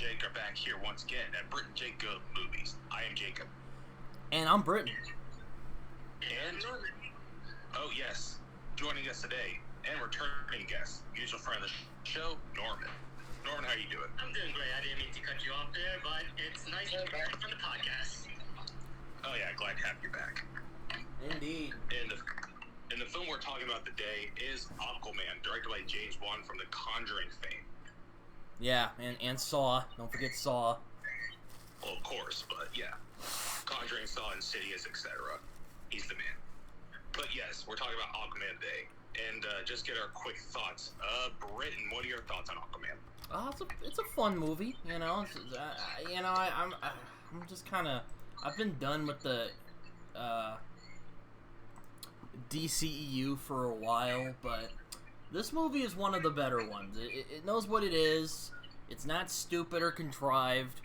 Jake are back here once again at Brit and Jacob Movies. I am Jacob. And I'm Britton. And, oh yes, joining us today, and returning guest, usual friend of the show, Norman. Norman, how you doing? I'm doing great. I didn't mean to cut you off there, but it's nice to be back on the podcast. Oh yeah, glad to have you back. Indeed. And the film we're talking about today is Aquaman, directed by James Wan from the Conjuring fame. Yeah, and Saw. Don't forget Saw. Well, of course, but yeah. Conjuring, Saw, Insidious, etc. He's the man. But yes, we're talking about Aquaman today. And just get our quick thoughts. Britton, what are your thoughts on Aquaman? It's a fun movie, you know. I'm just kind of... I've been done with the DCEU for a while, but this movie is one of the better ones. It knows what it is. It's not stupid or contrived.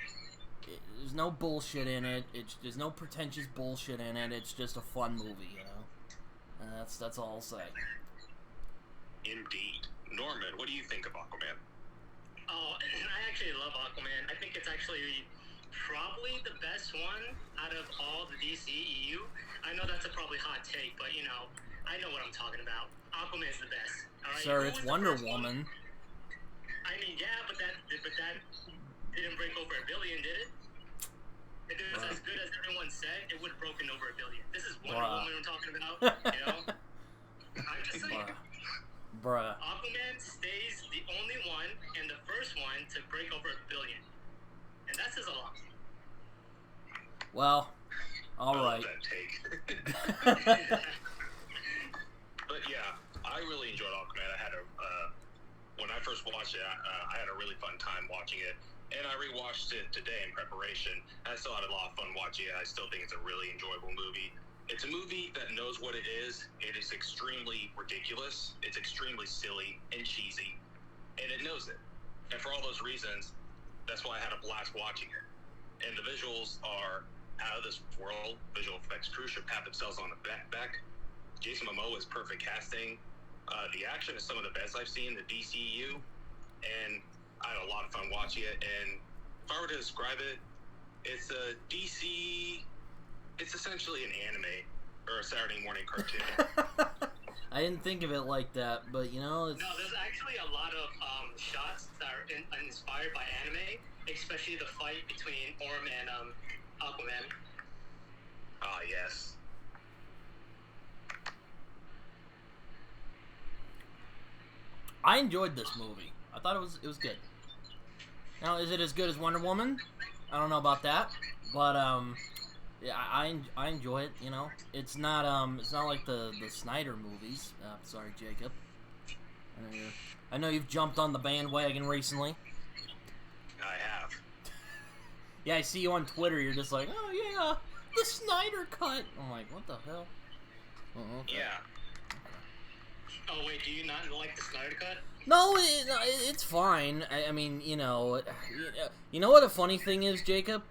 There's no bullshit in it. There's no pretentious bullshit in it. It's just a fun movie, you know. And that's all I'll say. Indeed. Norman, what do you think of Aquaman? Oh, I actually love Aquaman. I think it's actually probably the best one out of all the DCEU. I know that's a probably hot take, but you know, I know what I'm talking about. Aquaman's the best. All right? Sir, it's Wonder Woman. I mean, yeah, but that didn't break over $1 billion, did it? If it was as good as everyone said, it would have broken over $1 billion. This is Wonder Woman we're talking about, you know? I'm just saying. Bruh. Aquaman stays the only one and the first one to break over $1 billion. And that says a lot. Well, alright. That take. But yeah, I really enjoyed Aquaman. I had when I first watched it, I had a really fun time watching it. And I rewatched it today in preparation. I still had a lot of fun watching it. I still think it's a really enjoyable movie. It's a movie that knows what it is. It is extremely ridiculous. It's extremely silly and cheesy. And it knows it. And for all those reasons, that's why I had a blast watching it. And the visuals are out of this world. Visual effects crew should pat themselves on the back. Jason Mamoa is perfect casting. The action is some of the best I've seen in the DCEU. And I had a lot of fun watching it. And if I were to describe it, it's a DC... It's essentially an anime or a Saturday morning cartoon. I didn't think of it like that, but you know, it's... No, there's actually a lot of shots that are inspired by anime, especially the fight between Orm and Aquaman. Ah, yes. I enjoyed this movie. I thought it was good. Now, is it as good as Wonder Woman? I don't know about that, but yeah, I enjoy it. You know, it's not like the Snyder movies. Sorry, Jacob. I know you've jumped on the bandwagon recently. I have. Yeah, I see you on Twitter. You're just like, oh yeah, the Snyder cut. I'm like, what the hell? Oh, okay. Yeah. Oh wait, do you not like the Snyder cut? No, it's fine. I mean, you know what a funny thing is, Jacob?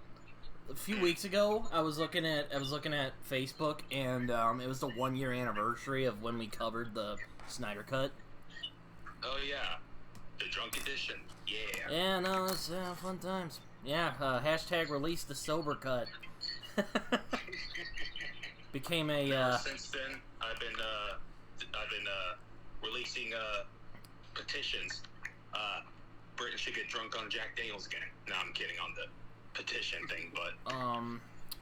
A few weeks ago, I was looking at Facebook, and it was the 1-year anniversary of when we covered the Snyder Cut. Oh yeah, the drunk edition. Yeah. Yeah, no, it's fun times. Yeah, hashtag release the sober cut. Became a. Since then, I've been releasing petitions. Britain should get drunk on Jack Daniels again. No, I'm kidding on the petition thing, but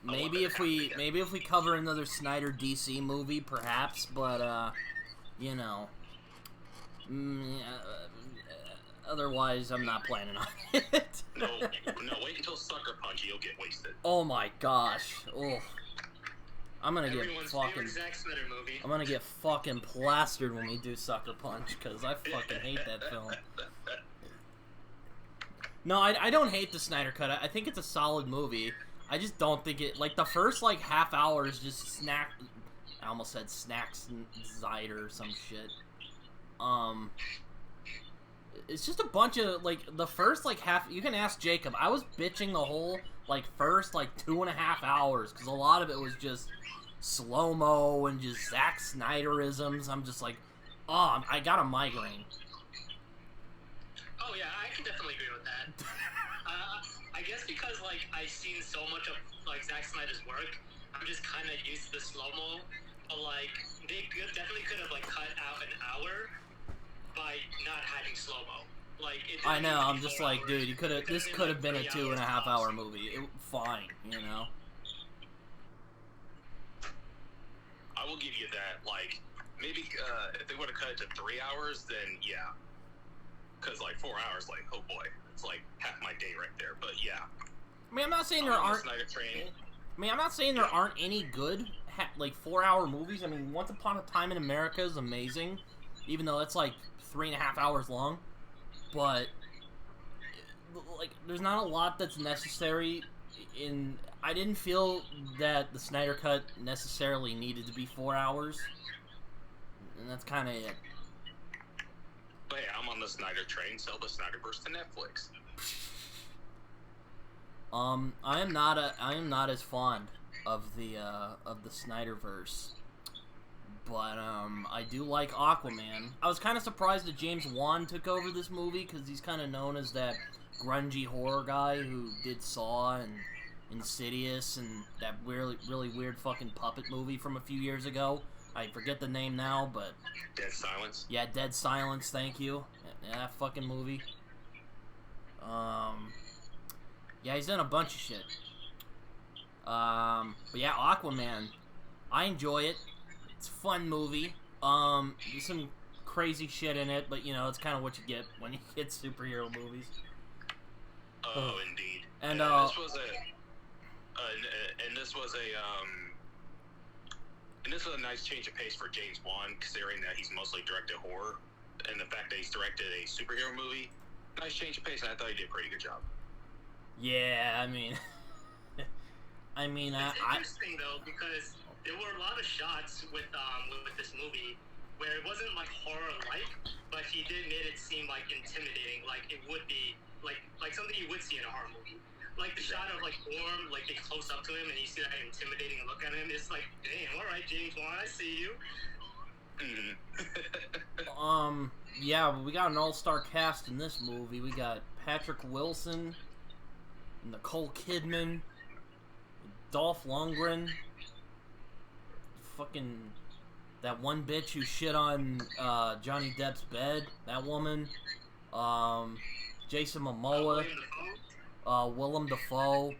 maybe if we cover another Snyder DC movie, perhaps, but you know, otherwise I'm not planning on it. no, wait until Sucker Punch, you'll get wasted. Oh my gosh, oh, I'm gonna Everyone's get fucking. favorite Zack Snyder movie. I'm gonna get fucking plastered when we do Sucker Punch, because I fucking hate that film. No, I don't hate the Snyder Cut. I think it's a solid movie. I just don't think it... Like, the first, like, half hour is just snack... I almost said snacks and cider or some shit. It's just a bunch of, like, the first, like, half... You can ask Jacob. I was bitching the whole, like, first, like, 2.5 hours, because a lot of it was just slow-mo and just Zack Snyderisms. I'm just like, oh, I got a migraine. Oh yeah, I can definitely agree with that. I guess because like I've seen so much of like Zack Snyder's work, I'm just kind of used to the slow-mo. But like they definitely could have like cut out an hour by not having slow-mo. Like I know. I'm just like, dude, you could have. This could have been a 2.5 hour movie. Fine, you know. I will give you that. Like maybe if they would have cut it to 3 hours, then yeah. Because like 4 hours, like oh boy, it's like half my day right there. But yeah. I mean, I'm not saying there aren't. I'm not saying there aren't any good like 4-hour movies. I mean, Once Upon a Time in America is amazing, even though it's like 3.5 hours long. But like, there's not a lot that's necessary. I didn't feel that the Snyder Cut necessarily needed to be 4 hours, and that's kind of it. But yeah, I'm on the Snyder train. Sell the Snyderverse to Netflix. I am not as fond of the Snyderverse, but I do like Aquaman. I was kind of surprised that James Wan took over this movie because he's kind of known as that grungy horror guy who did Saw and Insidious and that really weird fucking puppet movie from a few years ago. I forget the name now, but Dead Silence. Yeah, Dead Silence. Thank you. Yeah, that fucking movie. Yeah, he's done a bunch of shit. But yeah, Aquaman. I enjoy it. It's a fun movie. There's some crazy shit in it, but you know, it's kind of what you get when you get superhero movies. Oh, indeed. And this was a nice change of pace for James Wan, considering that he's mostly directed horror, and the fact that he's directed a superhero movie. Nice change of pace, and I thought he did a pretty good job. Yeah, I mean, it's interesting though because there were a lot of shots with this movie where it wasn't like horror-like, but he did made it seem like intimidating, like it would be like something you would see in a horror movie. Like the shot of like Orm, like they close up to him and you see that intimidating look at him. It's like, damn, all right, James Wan, I see you. Yeah, we got an all-star cast in this movie. We got Patrick Wilson, Nicole Kidman, Dolph Lundgren, fucking that one bitch who shit on Johnny Depp's bed, that woman, Jason Mamoa, Willem Dafoe.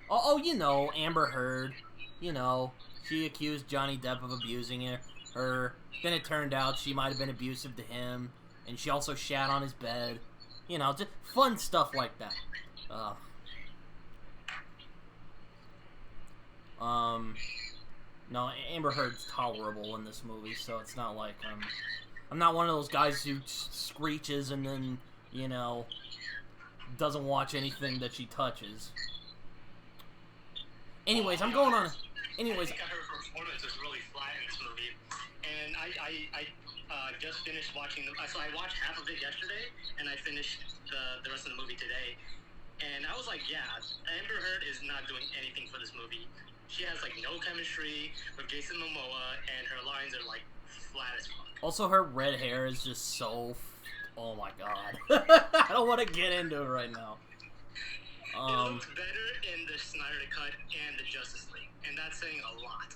Oh, you know, Amber Heard. You know, she accused Johnny Depp of abusing her. Then it turned out she might have been abusive to him, and she also shat on his bed. You know, just fun stuff like that. No, Amber Heard's tolerable in this movie, so it's not like I'm not one of those guys who screeches and then, you know, doesn't watch anything that she touches. Anyways, I'm going on. Anyways, I think her performance is really flat in this movie, and I just finished watching. So I watched half of it yesterday, and I finished the rest of the movie today. And I was like, yeah, Amber Heard is not doing anything for this movie. She has like no chemistry with Jason Mamoa, and her lines are like flat as fuck. Also, her red hair is just so. Oh my god. I don't want to get into it right now. It looks better in the Snyder Cut and the Justice League, and that's saying a lot.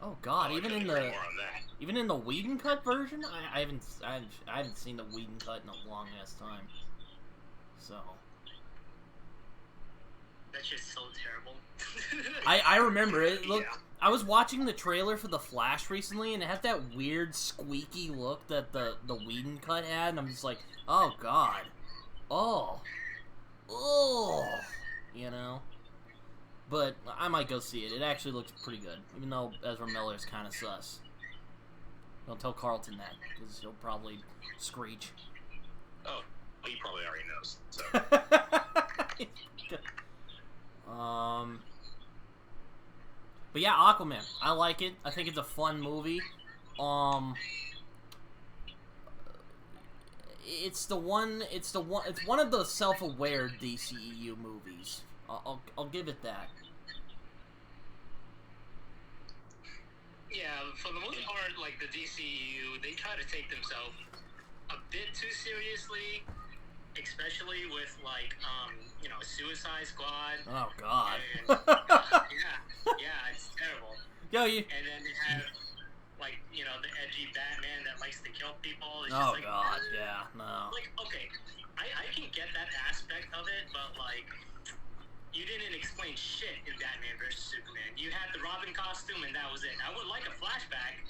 Oh god, even in the Whedon Cut version, I haven't seen the Whedon Cut in a long ass time. So. That's just so terrible. I remember it. Look, yeah. I was watching the trailer for The Flash recently, and it has that weird squeaky look that the Whedon Cut had, and I'm just like, oh god, oh, you know. But I might go see it. It actually looks pretty good, even though Ezra Miller's kind of sus. Don't tell Carlton that, because he'll probably screech. Oh, he probably already knows. So. But yeah, Aquaman. I like it. I think it's a fun movie. It's one of the self-aware DCEU movies. I'll give it that. Yeah, for the most part, like the DCEU, they try to take themselves a bit too seriously, especially with like Suicide Squad. Oh God. And, yeah, it's terrible. Yo, you. And then they have the edgy Batman that likes to kill people. It's Oh just, God, yeah, no. Like, okay, I can get that aspect of it, but like, you didn't explain shit in Batman vs Superman. You had the Robin costume, and that was it. I would like a flashback.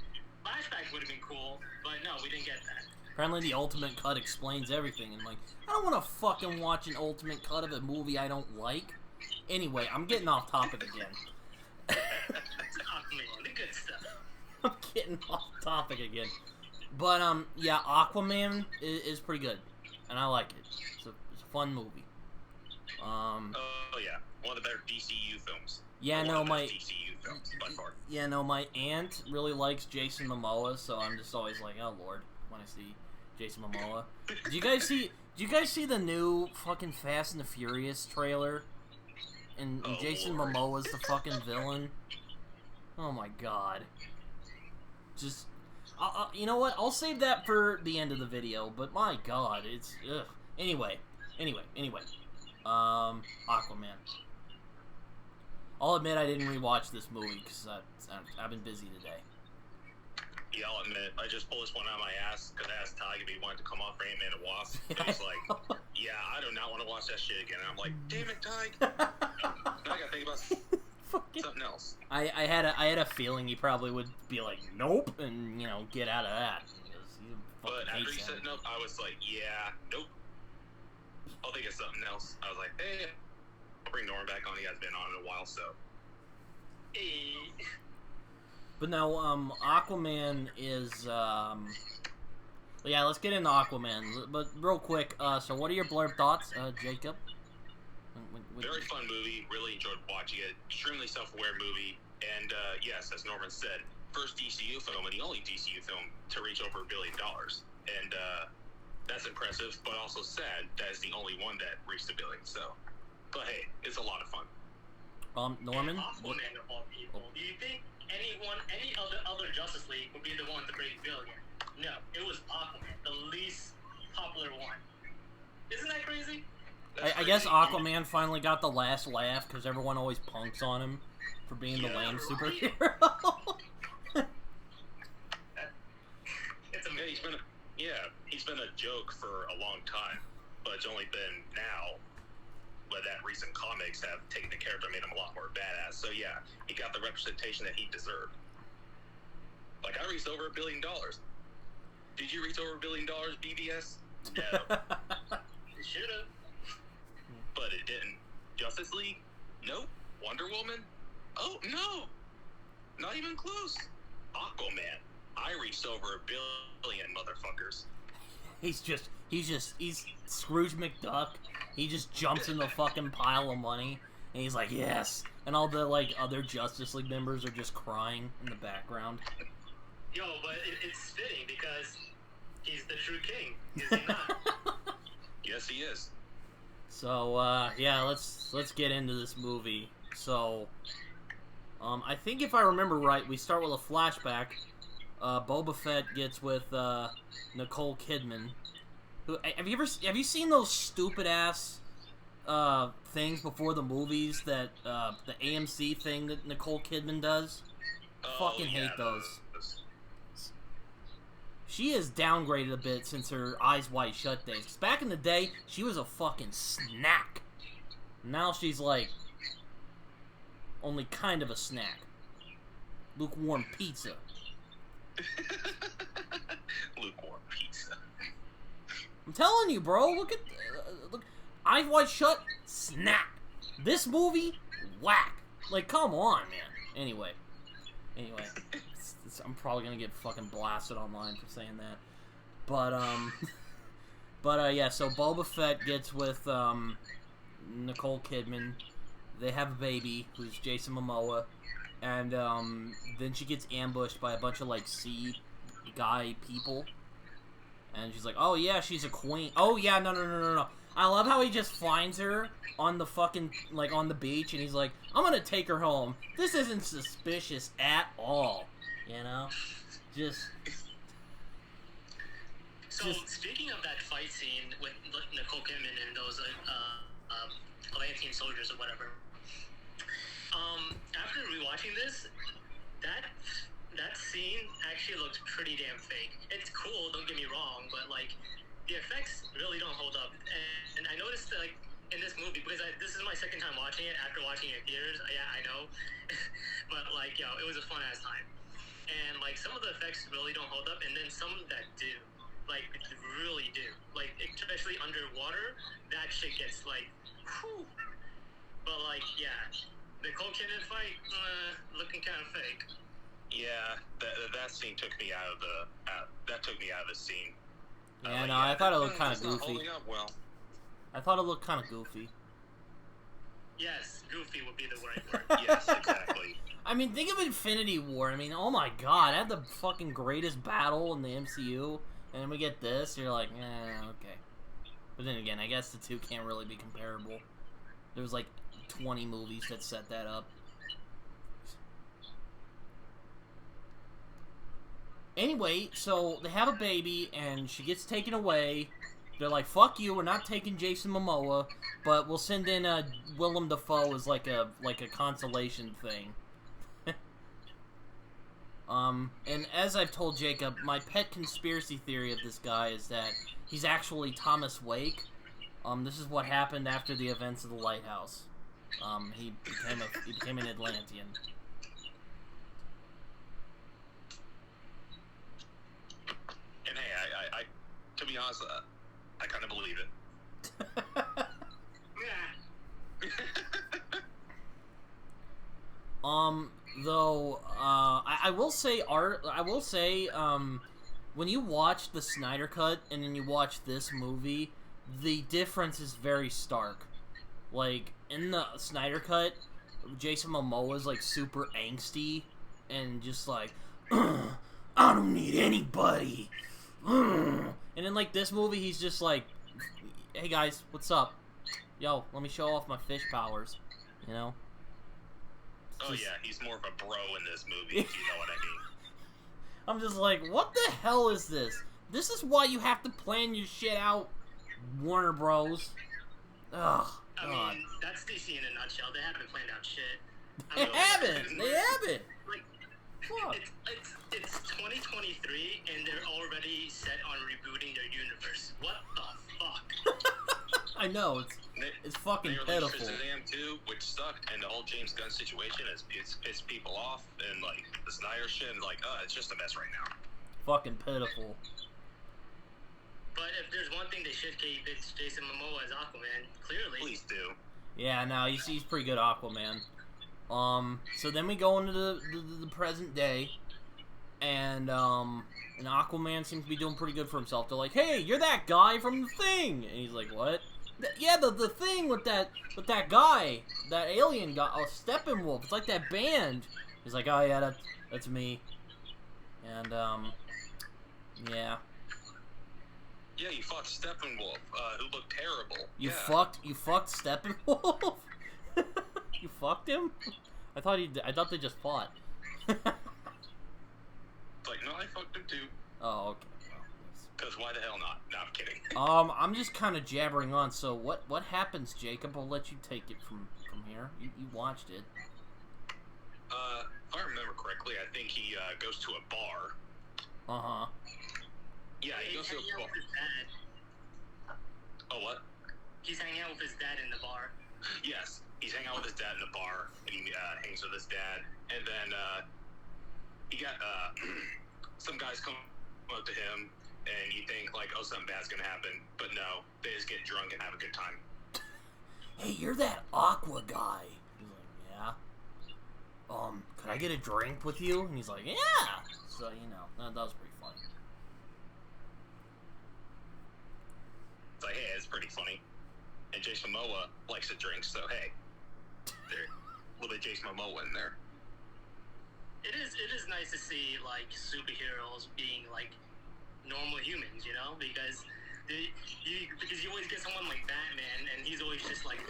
Flashback would have been cool, but no, we didn't get that. Apparently the Ultimate Cut explains everything, and like, I don't want to fucking watch an Ultimate Cut of a movie I don't like. Anyway, I'm getting off topic again. Aquaman, the good stuff. I'm getting off topic again. But, yeah, Aquaman is pretty good, and I like it. It's a fun movie. Oh, yeah. One of the better DCEU films. Yeah, One no, of the my... best DCEU films, by far. Yeah, no, my aunt really likes Jason Mamoa, so I'm just always like, oh, Lord, when I see Jason Mamoa. Do you guys see the new fucking Fast and the Furious trailer? And Oh, Jason Lord. Momoa's the fucking villain? Oh, my God. Just... you know what? I'll save that for the end of the video, but my God, it's... Ugh. Anyway. Aquaman. I'll admit I didn't rewatch this movie because I've been busy today. Yeah, I'll admit, I just pulled this one out of my ass because I asked Ty if he wanted to come off for Ant-Man and Wasp. And he's like, yeah, I do not want to watch that shit again. And I'm like, damn it, Ty. Now I gotta think about something else. I had a feeling he probably would be like, nope, and, get out of that. But after he said nope, I was like, yeah, nope. I'll think of something else. I was like, hey, I'll bring Norman back on. He hasn't been on in a while, so. Hey. But now, Aquaman is, yeah, let's get into Aquaman. But real quick, so what are your blurb thoughts, Jacob? Very fun movie. Really enjoyed watching it. Extremely self-aware movie. And, yes, as Norman said, first DCU film and the only DCU film to reach over $1 billion. And, that's impressive, but also sad that it's the only one that reached $1 billion, so. But hey, it's a lot of fun. Norman? Aquaman of all people. Do you think any other Justice League would be the one to break $1 billion? No, it was Aquaman, the least popular one. Isn't that crazy? I guess Aquaman finally got the last laugh because everyone always punks on him for being the lame superhero. It's amazing. He's been a joke for a long time, but it's only been now that recent comics have taken the character and made him a lot more badass. So yeah, he got the representation that he deserved. Like, I reached over $1 billion. Did you reach over $1 billion, BBS? No. You should've. But it didn't. Justice League? Nope. Wonder Woman? Oh, no. Not even close. Aquaman. I reached over $1 billion, motherfuckers. He's Scrooge McDuck. He just jumps in the fucking pile of money, and he's like, yes. And all the, other Justice League members are just crying in the background. Yo, but it's fitting because he's the true king, is he not? Yes, he is. So, yeah, let's get into this movie. So, I think if I remember right, we start with a flashback. Boba Fett gets with Nicole Kidman. Who have you seen those stupid ass things before the movies that the AMC thing that Nicole Kidman does? Fucking hate those. She is downgraded a bit since her Eyes Wide Shut days. 'Cause back in the day, she was a fucking snack. Now she's like only kind of a snack. Lukewarm pizza. Lukewarm pizza. I'm telling you, bro. Look, Eyes Wide Shut, snack. This movie, whack. Like, come on, man. Anyway, I'm probably gonna get fucking blasted online for saying that. But yeah. So Boba Fett gets with Nicole Kidman. They have a baby who's Jason Mamoa. And then she gets ambushed by a bunch of sea guy people, and she's like, "Oh yeah, she's a queen." Oh yeah, no. I love how he just finds her on the fucking on the beach, and he's like, "I'm gonna take her home. This isn't suspicious at all," Just. So speaking of that fight scene with Nicole Kidman and those soldiers or whatever. After rewatching this, that scene actually looks pretty damn fake. It's cool, don't get me wrong, but like the effects really don't hold up. And I noticed that, like, in this movie, because this is my second time watching it after watching it in theaters. Yeah, I know, but like, yo, it was a fun ass time. And like some of the effects really don't hold up, and then some that do, like really do. Like especially underwater, that shit gets like, whew. But like, yeah, Nicole Kidman fight, looking kind of fake. Yeah, that scene took me out of the scene. Yeah, no, I thought it looked kind of it's not goofy. holding up well. I thought it looked kind of goofy. Yes, goofy would be the right word. Yes, exactly. I mean, think of Infinity War. I mean, oh my god, I had the fucking greatest battle in the MCU, and then we get this, you're like, okay. But then again, I guess the two can't really be comparable. There was like 20 movies that set that up. Anyway, so they have a baby, and she gets taken away. They're like, fuck you, we're not taking Jason Mamoa, but we'll send in Willem Dafoe as like a consolation thing. And as I've told Jacob, my pet conspiracy theory of this guy is that he's actually Thomas Wake. This is what happened after the events of the Lighthouse. He became an Atlantean. And hey, I to be honest, I kind of believe it. Though, I will say, when you watch the Snyder Cut and then you watch this movie, the difference is very stark. Like, in the Snyder Cut, Jason Momoa is, like, super angsty and just like, I don't need anybody. And in, like, this movie, he's just like, hey guys, what's up? Yo, let me show off my fish powers, you know? Oh yeah, he's more of a bro in this movie, if you know what I mean. I'm just like, what the hell is this? This is why you have to plan your shit out, Warner Bros. Ugh. I mean, that's DC in a nutshell. They haven't planned out shit. They haven't. Like, it's 2023 and they're already set on rebooting their universe. What the fuck? I know, it's fucking pitiful. They released Shazam 2, which sucked, and the whole James Gunn situation it's pissed people off, and like the Snyder shit, and like, it's just a mess right now. Fucking pitiful. But if there's one thing they should keep, it's Jason Mamoa as Aquaman. Clearly. Please do. Yeah, no, he's pretty good Aquaman. So then we go into the present day, and Aquaman seems to be doing pretty good for himself. They're like, hey, you're that guy from The Thing! And he's like, what? Yeah, the Thing with that guy, that alien guy, Steppenwolf. It's like that band. He's like, oh yeah, that's me. And yeah. Yeah, you fucked Steppenwolf, who looked terrible. You fucked Steppenwolf? You fucked him? I thought they just fought. It's like, no, I fucked him too. Oh, okay. Because why the hell not? No, I'm kidding. I'm just kind of jabbering on. So what happens, Jacob? I'll let you take it from here. You watched it. If I remember correctly, I think he goes to a bar. Uh-huh. Yeah, he goes to a bar. Oh, what? He's hanging out with his dad in the bar. Yes, he's hanging out with his dad in the bar, and he hangs with his dad, and then he got some guys come up to him, and you think like, oh, something bad's gonna happen, but no, they just get drunk and have a good time. Hey, you're that Aqua guy. He's like, yeah. Could I get a drink with you? And he's like, yeah. So that was pretty funny. It's like, hey, it's pretty funny. And Jason Momoa likes to drink, so hey, there, a little bit Jason Momoa in there. It is nice to see like superheroes being like normal humans, you know, because you always get someone like Batman, and he's always just like,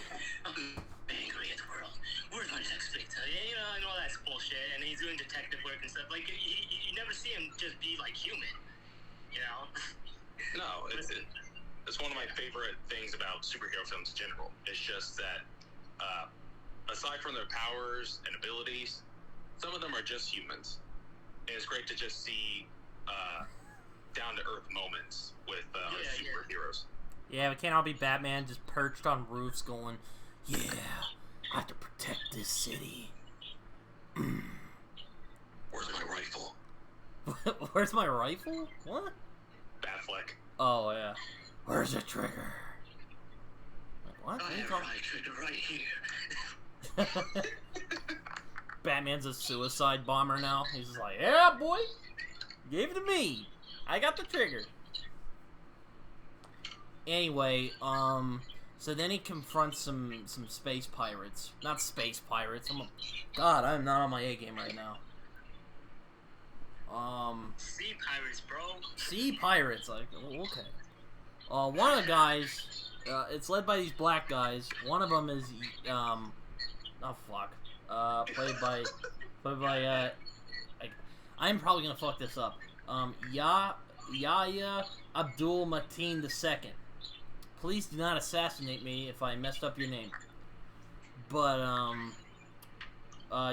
I'm angry at the world. Where's my next victim? You know, and all that bullshit. And he's doing detective work and stuff. Like you never see him just be like human, you know. No, it's one of my favorite things about superhero films in general. It's just that aside from their powers and abilities, some of them are just humans. And it's great to just see down-to-earth moments with our superheroes. Yeah, we can't all be Batman just perched on roofs going, yeah, I have to protect this city. Where's my rifle? Where's my rifle? What? Batfleck. Oh, yeah. Where's the trigger? Like, what? I have my trigger right here. Batman's a suicide bomber now. He's just like, yeah, boy. Give it to me. I got the trigger. Anyway, so then he confronts some space pirates. Not space pirates. God, I'm not on my A game right now. Sea pirates, bro. Sea pirates, like, oh, okay. One of the guys, it's led by these black guys. One of them is, oh fuck, played by, I'm probably gonna fuck this up. Yahya Abdul-Mateen II. Please do not assassinate me if I messed up your name. But,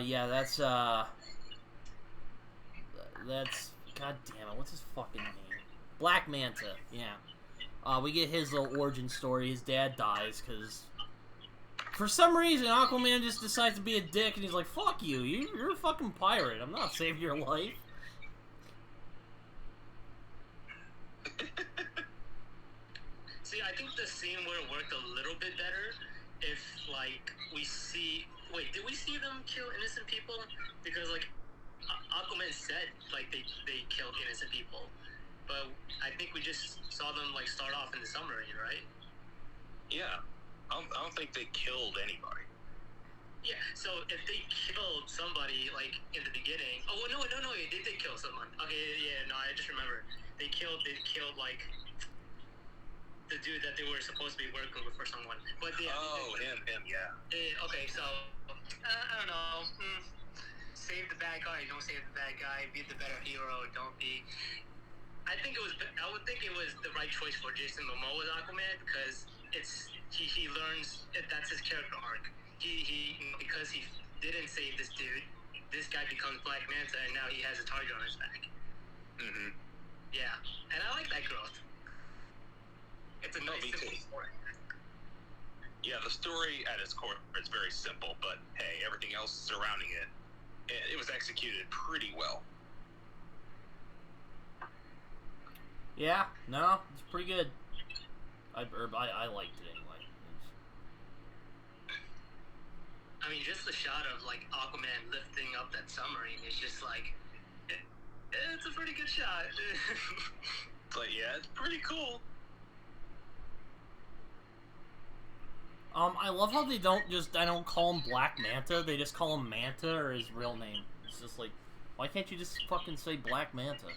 yeah, that's, God damn it, what's his fucking name? Black Manta, yeah. We get his little origin story. His dad dies, because for some reason, Aquaman just decides to be a dick, and he's like, fuck you, you're a fucking pirate. I'm not saving your life. See, I think the scene would have worked a little bit better if, like, we see... Wait, did we see them kill innocent people? Because, like, Aquaman said, like, they killed innocent people. But I think we just saw them, like, start off in the submarine, right? Yeah. I don't think they killed anybody. Yeah, so if they killed somebody, like, in the beginning... Oh, no, they did kill someone. Okay, yeah, no, I just remember. They killed, like... the dude that they were supposed to be working with for someone. But yeah. Oh, him, yeah. Okay, so I don't know. Save the bad guy, don't save the bad guy. Be the better hero, don't be. I would think it was the right choice for Jason Mamoa as Aquaman because he learns that's his character arc. He because he didn't save this dude, this guy becomes Black Manta and now he has a target on his back. Mm-hmm. Yeah, and I like that growth. It's a nice simple story. Yeah, the story at its core is very simple, but hey, everything else surrounding it was executed pretty well. Yeah, no, it's pretty good. I liked it anyway. I mean, just the shot of, like, Aquaman lifting up that submarine is just, like, it's a pretty good shot. But yeah, it's pretty cool. I love how I don't call him Black Manta, they just call him Manta or his real name. It's just like, why can't you just fucking say Black Manta?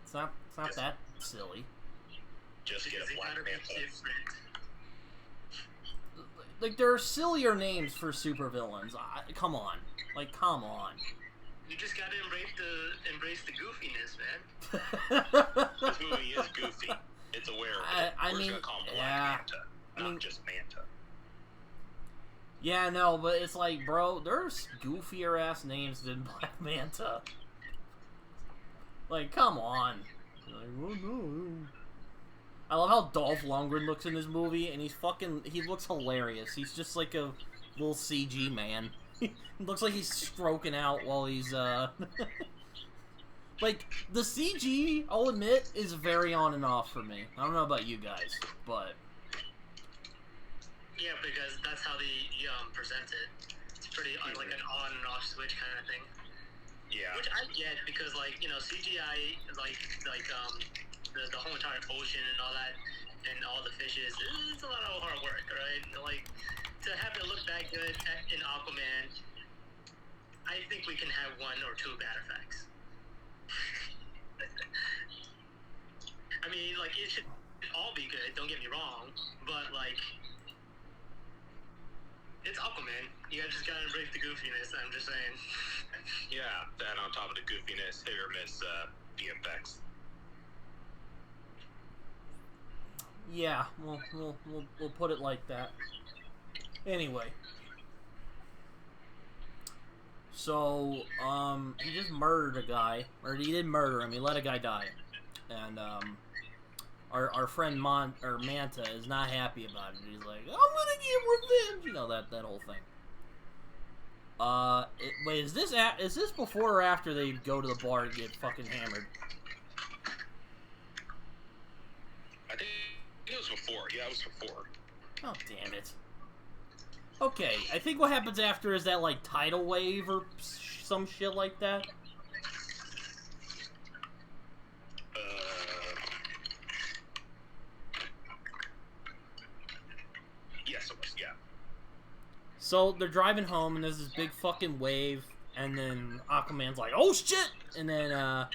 It's not that silly. Just get a Black Manta. Like, there are sillier names for supervillains. Come on. Like, come on. You just gotta embrace the goofiness, man. This movie is goofy. It's aware of it. We're just gonna call him Black Manta. Not just Manta. Yeah, no, but it's like, bro, there's goofier ass names than Black Manta. Like, come on. Like, oh, no. I love how Dolph Lundgren looks in this movie, and he looks hilarious. He's just like a little CG man. He looks like he's stroking out while he's, like, the CG, I'll admit, is very on and off for me. I don't know about you guys, but... Yeah, because that's how they present it. It's pretty like an on and off switch kind of thing. Yeah. Which I get because, like, you know, CGI, like the whole entire ocean and all that, and all the fishes, it's a lot of hard work, right? Like, to have it look that good in Aquaman, I think we can have one or two bad effects. I mean, like, it should all be good, don't get me wrong, but, like, it's Aquaman. You just gotta embrace the goofiness, I'm just saying. Yeah, that on top of the goofiness, hit or miss VFX. Yeah, we'll put it like that. Anyway. So, he just murdered a guy. Or he didn't murder him, he let a guy die. And, our friend Manta is not happy about it. He's like, I'm gonna get revenge! You know, that whole thing. Wait, is this before or after they go to the bar and get fucking hammered? I think it was before. Yeah, it was before. Oh, damn it. Okay, I think what happens after is that, like, tidal wave or some shit like that. Yes, it was, yeah. So, they're driving home, and there's this big fucking wave, and then Aquaman's like, oh shit! And then, I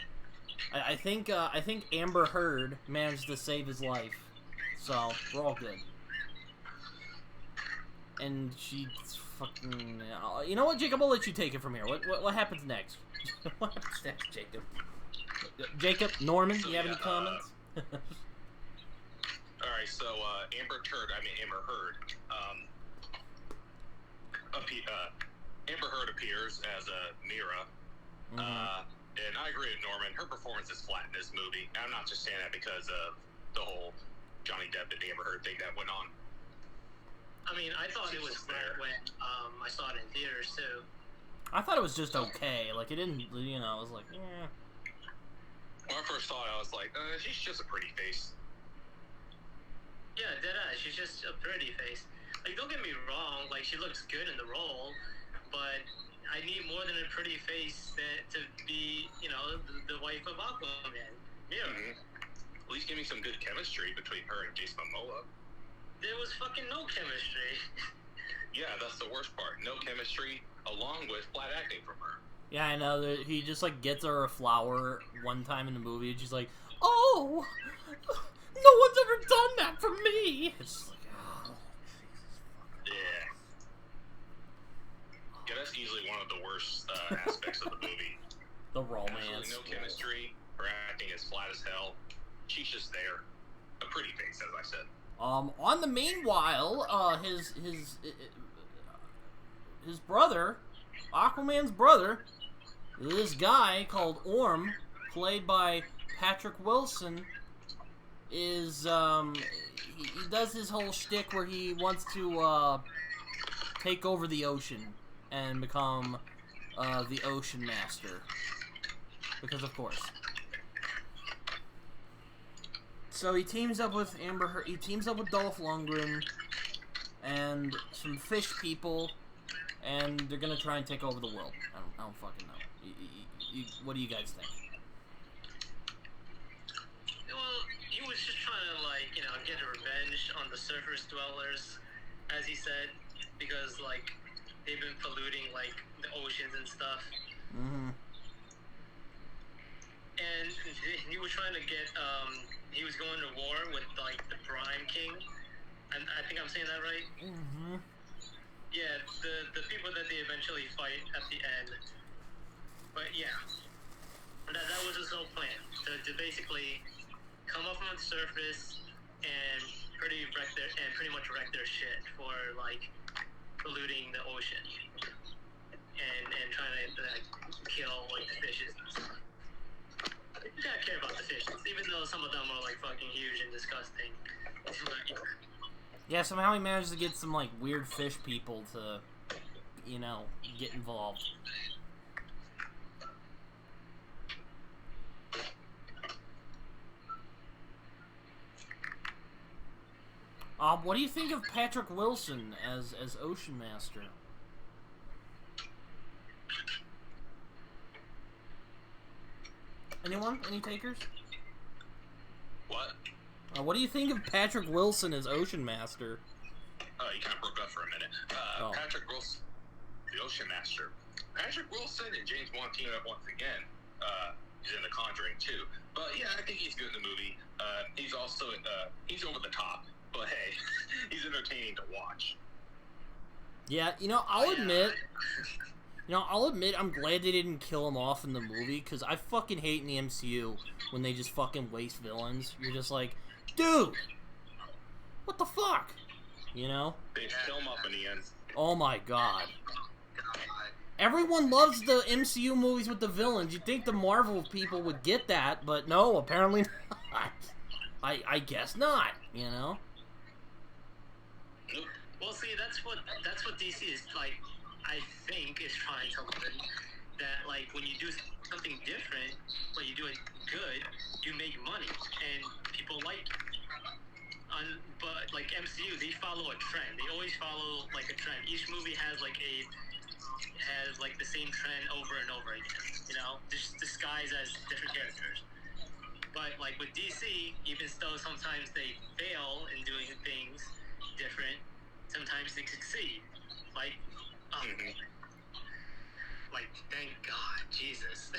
think Amber Heard managed to save his life. So, we're all good. And she fucking... you know what, Jacob? I'll let you take it from here. What happens next? What happens next, Jacob? Jacob, Norman, So, you have yeah, any comments? Alright, so, Amber Heard, Amber Heard appears as Mira. And I agree with Norman. Her performance is flat in this movie. I'm not just saying that because of the whole Johnny Depp and Amber Heard thing that went on. I mean, I thought it was flat when I saw it in theaters too. I thought it was just okay. Like, it didn't, you know, I was like, eh. When I first saw it, I was like, she's just a pretty face. Yeah, deadass. She's just a pretty face. Like, don't get me wrong. Like, she looks good in the role, but I need more than a pretty face to be, you know, the wife of Aquaman. Yeah. At least give me some good chemistry between her and Jason Mamoa. There was fucking no chemistry. Yeah, that's the worst part. No chemistry, along with flat acting from her. Yeah, I know. He just, like, gets her a flower one time in the movie, and she's like, oh, no one's ever done that for me. It's just like, oh, Yeah. Yeah, that's easily one of the worst aspects of the movie. the romance. Absolutely no chemistry. Her acting is flat as hell. She's just there. A pretty face, as I said. On the meanwhile, his brother, Aquaman's brother, this guy called Orm, played by Patrick Wilson, is he does his whole shtick where he wants to take over the ocean and become the Ocean Master, because of course. So he teams up with Amber Heard, he teams up with Dolph Lundgren and some fish people, and they're gonna try and take over the world. I don't fucking know. What do you guys think? Well, he was just trying to, like, you know, get revenge on the surface dwellers, as he said, because, like, they've been polluting, like, the oceans and stuff. Mm-hmm. And he was trying to get, he was going to war with, like, the Brine King. And I think I'm saying that right? Mm-hmm. Yeah, the people that they eventually fight at the end. But yeah, that was his whole plan, to basically come up on the surface and pretty much wreck their shit for, like, polluting the ocean and trying to, like, kill, like, the fishes and stuff. You gotta care about the fishes, even though some of them are, like, fucking huge and disgusting. Yeah, somehow he managed to get some, like, weird fish people to, you know, get involved. What do you think of Patrick Wilson as Ocean Master? Anyone? Any takers? What? What do you think of Patrick Wilson as Ocean Master? Oh, you kind of broke up for a minute. Patrick Wilson, the Ocean Master. Patrick Wilson and James Wan teaming up once again. He's in The Conjuring too. But yeah, I think he's good in the movie. He's also he's over the top, but hey, he's entertaining to watch. Yeah, you know, I'll admit I'm glad they didn't kill him off in the movie, because I fucking hate in the MCU when they just fucking waste villains. You're just like, dude, what the fuck? You know? They kill him up in the end. Oh my god. Everyone loves the MCU movies with the villains. You'd think the Marvel people would get that, but no, apparently not. I guess not, you know? Well, see, that's what DC is like. I think is trying to learn that, like, when you do something different, but you do it good, you make money and people like it. But like MCU, they follow a trend. They always follow like a trend. Each movie has like the same trend over and over again. You know, just disguised as different characters. But like with DC, even though sometimes they fail in doing things different, sometimes they succeed. Like, like thank God, Jesus.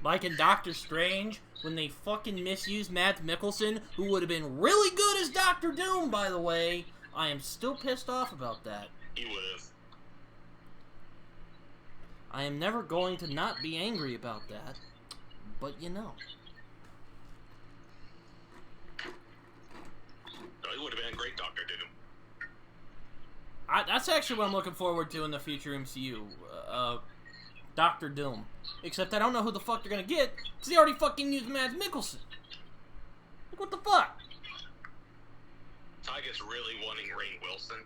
Like in Doctor Strange, when they fucking misused Matt Mikkelsen, who would have been really good as Doctor Doom, by the way. I am still pissed off about that. He would have. I am never going to not be angry about that. But you know. No, he would have been a great Doctor Doom. That's actually what I'm looking forward to in the future MCU. Doctor Doom. Except I don't know who the fuck they're gonna get, because they already fucking used Mads Mikkelsen. Like, what the fuck? Tyga's really wanting Rainn Wilson.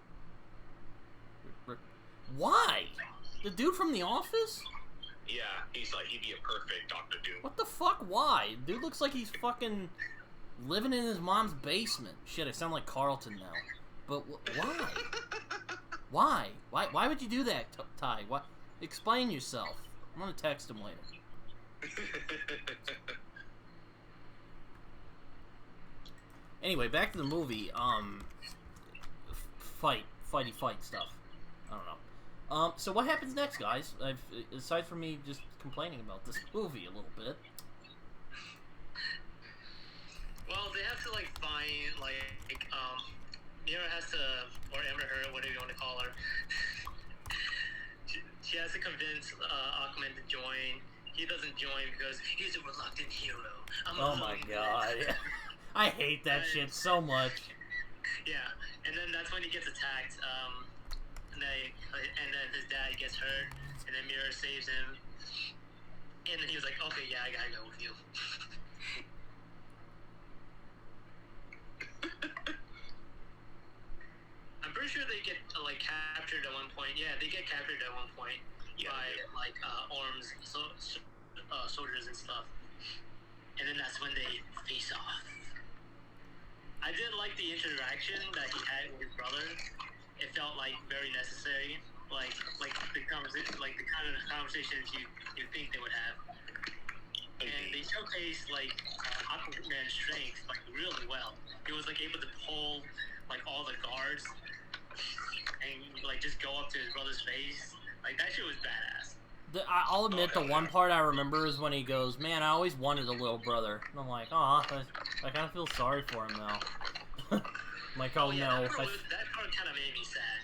Why? The dude from The Office? Yeah, he's like, he'd be a perfect Doctor Doom. What the fuck? Why? Dude looks like he's fucking living in his mom's basement. Shit, I sound like Carlton now. But why? Why would you do that, Ty? What? Explain yourself. I'm gonna text him later. Anyway, back to the movie. Fight stuff. I don't know. So what happens next, guys? Aside from me just complaining about this movie a little bit. Well, they have to find Mira has to, or Amber Heard, whatever you want to call her. She has to convince Aquaman to join. He doesn't join because he's a reluctant hero. Oh my god. I hate that shit so much. Yeah, and then that's when he gets attacked. And then his dad gets hurt, and then Mira saves him. And then he was like, okay, yeah, I gotta go with you. I'm pretty sure they get captured at one point. Yeah, they get captured at one point by arms, soldiers and stuff. And then that's when they face off. I did like the interaction that he had with his brother. It felt very necessary, the conversation, the kind of conversations you think they would have. And they showcased Aquaman's strength really well. He was able to pull all the guards and just go up to his brother's face. That shit was badass. I'll admit the one part I remember is when he goes, "Man, I always wanted a little brother." And I'm like, "Aw, I kind of feel sorry for him now." I'm like, "Oh no." That part kind of made me sad.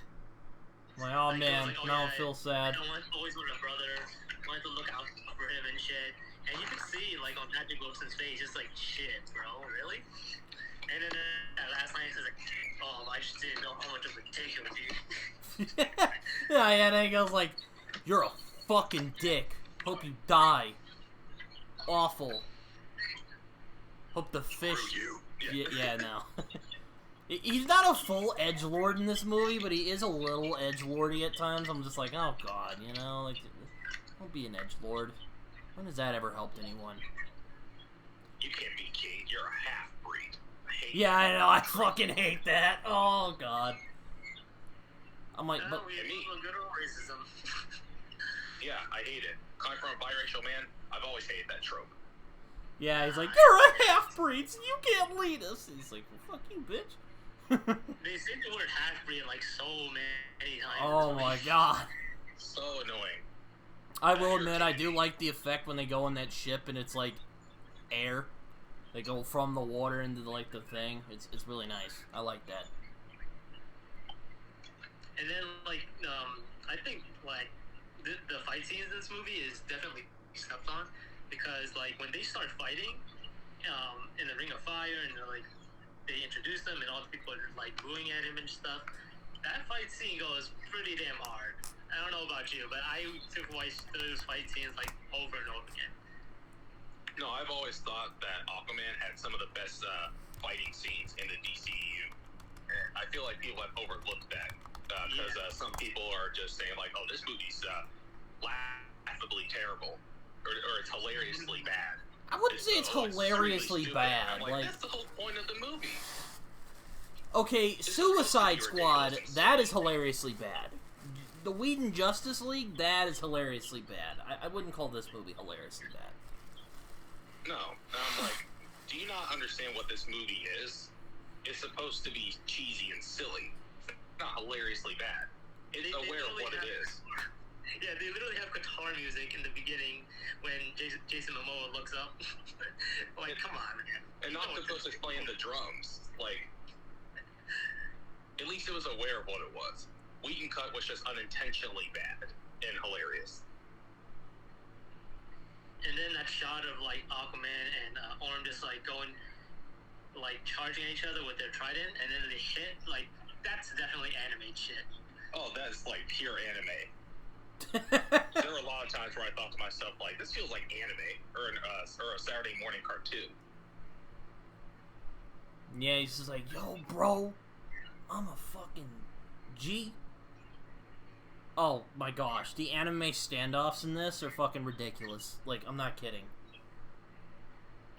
I'm like, "Oh man, now I feel sad." I always wanted a brother. I wanted to look out for him and shit. And you could see on Patrick Wilson's face, just shit, bro, really? And then last night he says "Oh, I just didn't know how much of a dick it would be." Yeah, and then he goes "You're a fucking dick. Hope you die. Awful. Hope the fish." Yeah, no. He's not a full edgelord in this movie, but he is a little edgelordy at times. I'm just like, oh god, don't be an edgelord. When has that ever helped anyone? You can't be king. You're a half-breed. I hate that. I know. I fucking hate that. Oh god. I'm like, but good old racism. Yeah, I hate it. Coming from a biracial man, I've always hated that trope. Yeah, he's like, "You're a half-breed, so you can't lead us." He's like, "Well, fuck you, bitch." They say the word half-breed so many times. Oh my god. So annoying. I will admit, I do like the effect when they go on that ship and it's air. They go from the water into the thing. It's really nice. I like that. And then I think the fight scenes in this movie is definitely stepped on, because when they start fighting in the Ring of Fire and they introduce him and all the people are like booing at him and stuff. That fight scene goes pretty damn hard. I don't know about you, but I took watch those fight scenes like over and over again. No, I've always thought that Aquaman had some of the best fighting scenes in the DCEU. I feel like people have overlooked that because some people are just saying like, "Oh, this movie's laughably terrible," or it's hilariously bad. I wouldn't say it's hilariously bad. Like, that's the whole point of the movie. Okay, Suicide Squad, that is hilariously bad. The Whedon Justice League, that is hilariously bad. I wouldn't call this movie hilariously bad. No, I'm like, do you not understand what this movie is? It's supposed to be cheesy and silly, not hilariously bad. It's aware of what it is. Yeah, they literally have guitar music in the beginning when Jason Mamoa looks up. Like, come on, man. And Octopus is playing the drums. Like, at least it was aware of what it was. Whedon Cut was just unintentionally bad and hilarious. And then that shot of, like, Aquaman and Orm just, like, going, like, charging at each other with their trident, and then they hit, like, that's definitely anime shit. Oh, that's, like, pure anime. There were a lot of times where I thought to myself, like, this feels like anime, or a Saturday morning cartoon. Yeah, he's just like, yo, bro, I'm a fucking G. Oh my gosh, the anime standoffs in this are fucking ridiculous. Like, I'm not kidding.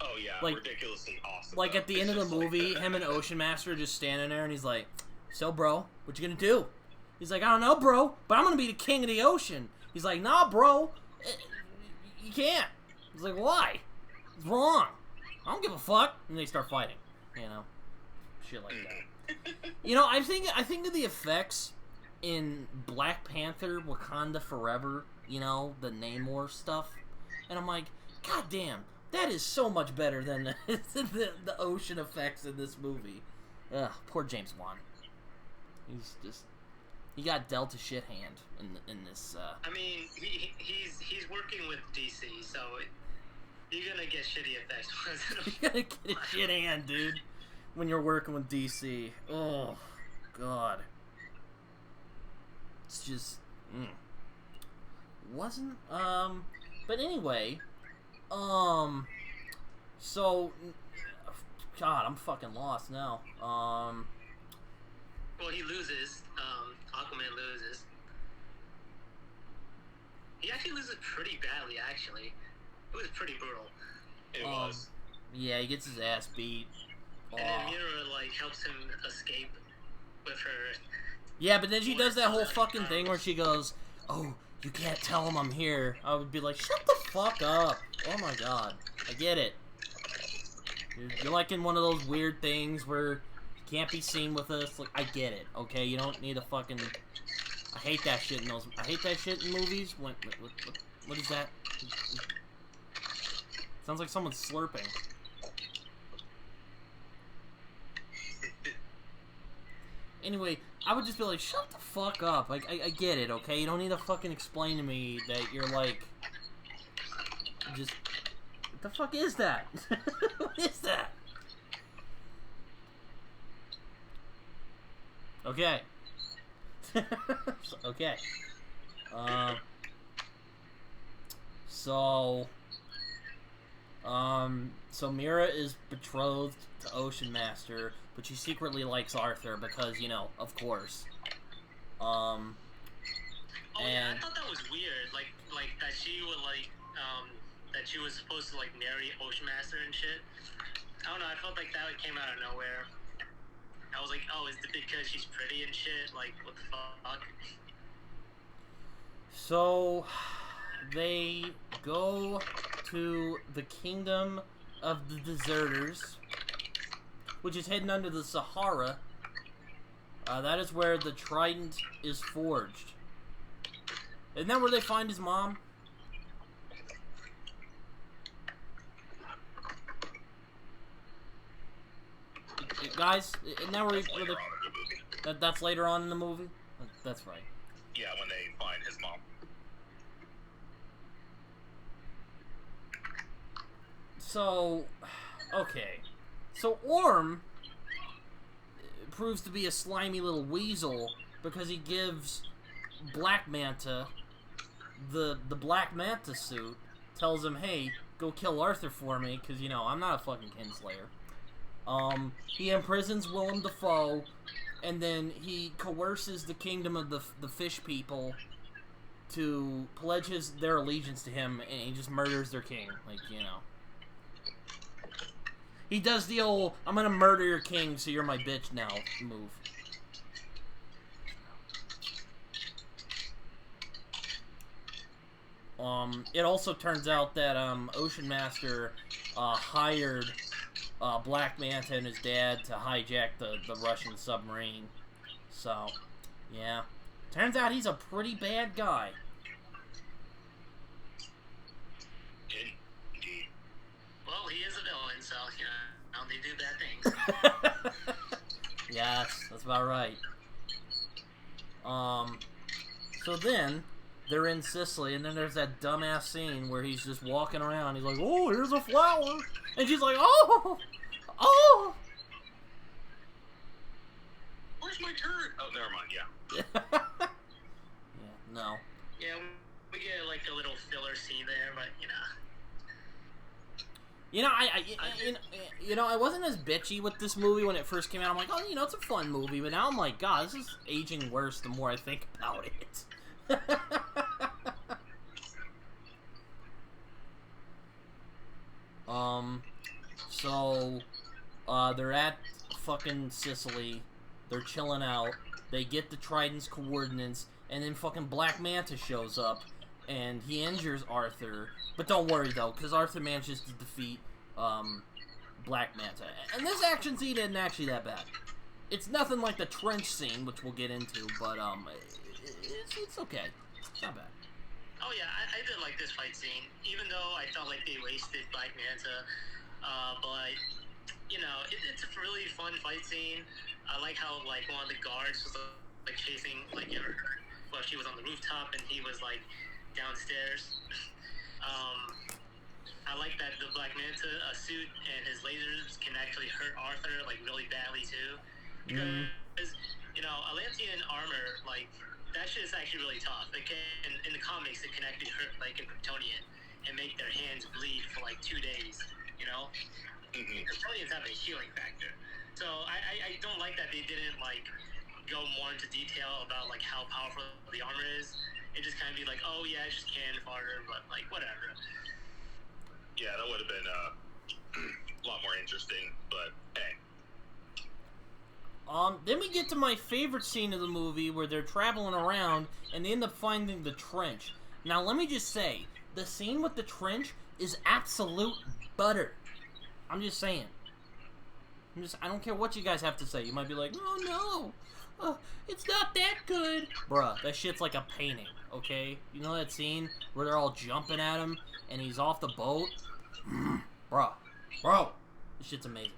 Oh yeah, like, ridiculously awesome. Like, at the end of the movie, him and Ocean Master are just standing there, and he's like, so, bro, what you gonna do? He's like, I don't know, bro, but I'm gonna be the king of the ocean. He's like, nah, bro, you can't. He's like, why? It's wrong. I don't give a fuck. And they start fighting, you know, shit like that. You know, I think of the effects in Black Panther, Wakanda Forever, you know, the Namor stuff, and I'm like, god damn, that is so much better than the ocean effects in this movie. Ugh, poor James Wan. He got dealt a shit hand in this. I mean, he's working with DC, so you're gonna get shitty effects. You're gonna get a shit hand, dude, when you're working with DC. Oh, God. It's just wasn't but anyway, so God, I'm fucking lost now. Well, he loses. Aquaman loses. He actually loses pretty badly, actually. It was pretty brutal. It was. Yeah, he gets his ass beat. And then Mira, like, helps him escape with her. Yeah, but then she does that whole fucking thing where she goes, oh, you can't tell him I'm here. I would be like, shut the fuck up. Oh my god. I get it. You're like in one of those weird things where you can't be seen with us. Like, I get it, okay? You don't need a fucking... I hate that shit in those... I hate that shit in movies. What is that? Sounds like someone's slurping. Anyway, I would just be like, shut the fuck up. Like, I get it, okay? You don't need to fucking explain to me that you're like... Just... What the fuck is that? What is that? Okay. Okay. So Mira is betrothed to Ocean Master, but she secretly likes Arthur because, you know, of course. Oh yeah, I thought that was weird. Like that she would that she was supposed to like marry Ocean Master and shit. I don't know. I felt like that came out of nowhere. I was like, oh, is it because she's pretty and shit? Like, what the fuck? So they go to the kingdom of the deserters, which is hidden under the Sahara. That is where the trident is forged. Isn't that where they find his mom? Guys, isn't that where that's later on in the movie? That's right. Yeah, when they find his mom. So, okay. So Orm proves to be a slimy little weasel because he gives Black Manta the Black Manta suit, tells him, hey, go kill Arthur for me, because, you know, I'm not a fucking kinslayer. He imprisons Willem Dafoe, and then he coerces the kingdom of the fish people to pledge their allegiance to him, and he just murders their king. Like, you know. He does the old, I'm gonna murder your king, so you're my bitch now move. It also turns out that, Ocean Master, hired, Black Manta and his dad to hijack the Russian submarine. So, yeah. Turns out he's a pretty bad guy. Indeed. Well, he is a villain, so, you know, they do bad things. Yes, that's about right. So then, they're in Sicily, and then there's that dumbass scene where he's just walking around, he's like, oh, here's a flower! And she's like, oh! Oh! Where's my turd? Oh, never mind, yeah. Yeah, no. Yeah, we get, like, a little filler scene there, but, you know. You know, I wasn't as bitchy with this movie when it first came out. I'm like, oh, you know, it's a fun movie. But now I'm like, God, this is aging worse the more I think about it. So, they're at fucking Sicily. They're chilling out. They get the Trident's coordinates, and then fucking Black Manta shows up, and he injures Arthur. But don't worry, though, because Arthur manages to defeat, Black Manta. And this action scene isn't actually that bad. It's nothing like the trench scene, which we'll get into, but, it's okay. It's not bad. Oh yeah, I did like this fight scene, even though I felt like they wasted Black Manta. But you know, it's a really fun fight scene. I like how like one of the guards was like chasing well, she was on the rooftop and he was like downstairs. I like that the Black Manta suit and his lasers can actually hurt Arthur like really badly too, because you know, Atlantean armor like. That shit is actually really tough. It can, in the comics, it can actually hurt, like, a Kryptonian and make their hands bleed for, like, 2 days, you know? Kryptonians have a healing factor. So, I don't like that they didn't, like, go more into detail about, like, how powerful the armor is. It just kind of be like, oh, yeah, it's just cannon fodder, but, like, whatever. Yeah, that would have been, a lot more interesting, but, hey. Then we get to my favorite scene of the movie where they're traveling around and they end up finding the trench. Now, let me just say, the scene with the trench is absolute butter. I'm just saying. I don't care what you guys have to say. You might be like, oh no, it's not that good. Bruh, that shit's like a painting, okay? You know that scene where they're all jumping at him and he's off the boat? Bro, this shit's amazing.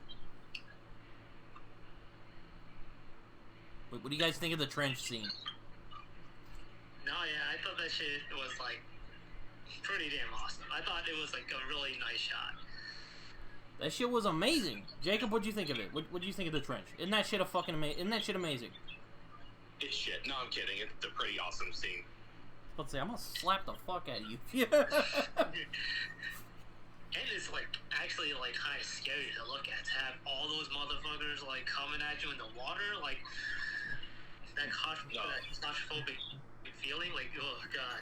What do you guys think of the trench scene? No, yeah, I thought that shit was, like, pretty damn awesome. I thought it was, like, a really nice shot. That shit was amazing. Jacob, what'd you think of it? What do you think of the trench? Isn't that shit isn't that shit amazing? It's shit. No, I'm kidding. It's a pretty awesome scene. Let's say, I'm gonna slap the fuck out of you. And it's, like, actually, like, kind of scary to look at. To have all those motherfuckers, like, coming at you in the water, like... That claustrophobic feeling, like, oh god.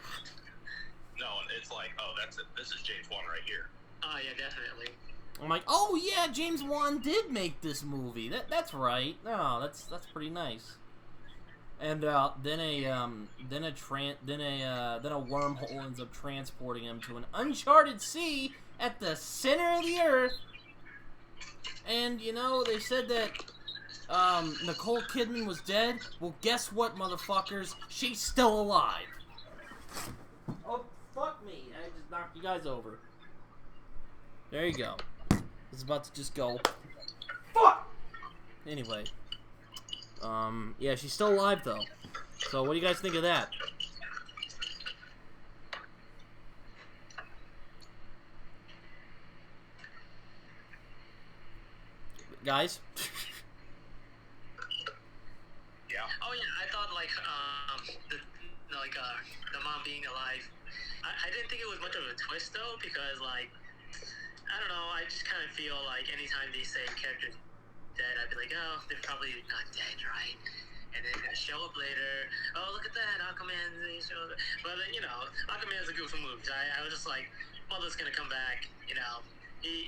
No, it's like, oh, that's it. This is James Wan right here. Oh yeah, definitely. I'm like, oh yeah, James Wan did make this movie. That's right. No, that's pretty nice. And then a wormhole ends up transporting him to an uncharted sea at the center of the earth. And you know, they said that Nicole Kidman was dead. Well, guess what, motherfuckers? She's still alive. Oh, fuck me. I just knocked you guys over. There you go. It's about to just go. Fuck! Anyway. Yeah, she's still alive, though. So, what do you guys think of that? Guys? like the mom being alive. I didn't think it was much of a twist though, because like I don't know, I just kind of feel like anytime they say characters dead, I'd be like, oh, they're probably not dead, right? And then they show up later. Oh, look at that, Aquaman. But you know, Aquaman's a goofy movie. So I was just like, mother's gonna come back. You know,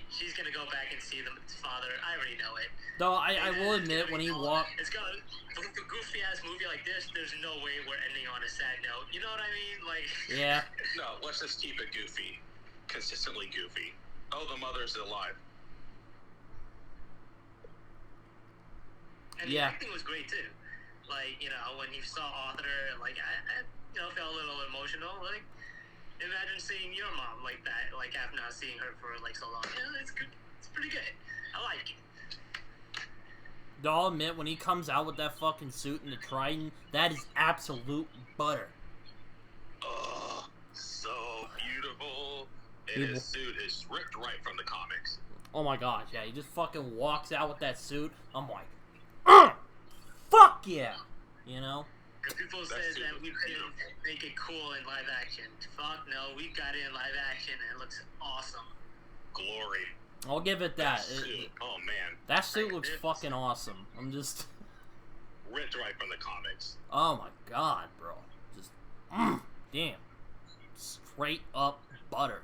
she's gonna go back and see the father. I already know it. Though I will admit, when he walked, it's gonna with a goofy ass movie like this. There's no way we're ending on a sad note. You know what I mean? Like, yeah. No, let's just keep it goofy, consistently goofy. Oh, the mother's alive. And the acting was great too. Like, you know, when you saw Arthur, like I you know, felt a little emotional. Like, imagine seeing your mom like that, like after not seeing her for like so long. Yeah, it's good. It's pretty good. I like it. I'll admit, when he comes out with that fucking suit and the trident, that is absolute butter. Oh, so beautiful. And his suit is ripped right from the comics. Oh my gosh, yeah, he just fucking walks out with that suit. I'm like, fuck yeah! You know? Because people said that we couldn't make it cool in live action. Fuck no, we got it in live action and it looks awesome. Glory. I'll give it that. Suit. Oh man. That suit looks fucking awesome. I'm just... ripped right from the comics. Oh my god, bro. Just, damn. Straight up butter.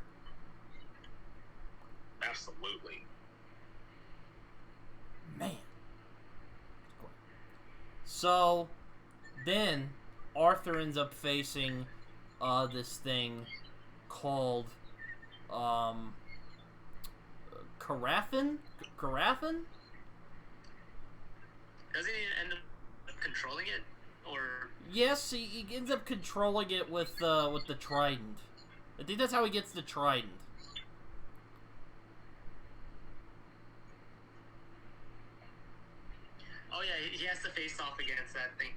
Absolutely. Man. So, then, Arthur ends up facing, this thing called, Carathan? Carathan? Doesn't he end up controlling it? Or... Yes, he ends up controlling it with the trident. I think that's how he gets the trident. Oh yeah, he has to face off against that thing,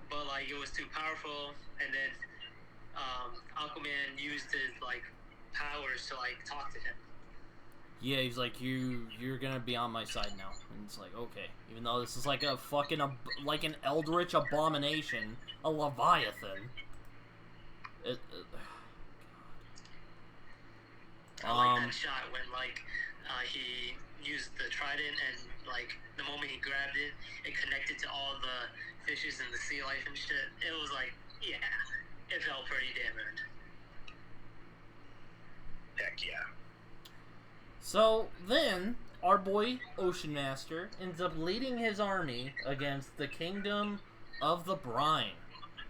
but like it was too powerful, and then Aquaman used his like powers to like talk to him. Yeah, he's like, you're gonna be on my side now, and it's like, okay, even though this is like a fucking like an eldritch abomination, a leviathan. I like that shot when like he used the trident and like the moment he grabbed it, it connected to all the fishes and the sea life and shit. It was like, yeah, it felt pretty damn earned. Heck yeah. So then, our boy Ocean Master ends up leading his army against the Kingdom of the Brine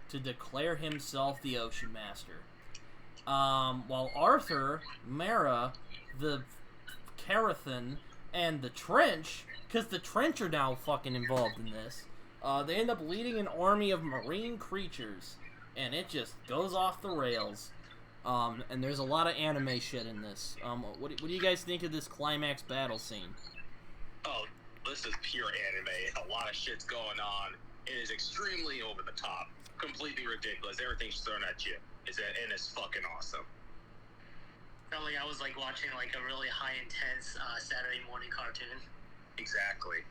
to declare himself the Ocean Master. While Arthur, Mara, the Carathan, and the Trench, because the Trench are now fucking involved in this, they end up leading an army of marine creatures, and it just goes off the rails. And there's a lot of anime shit in this. What do you guys think of this climax battle scene? Oh, this is pure anime. A lot of shit's going on. It is extremely over the top. Completely ridiculous. Everything's thrown at you. And it's fucking awesome. Felt like I was like watching like a really high intense Saturday morning cartoon. Exactly.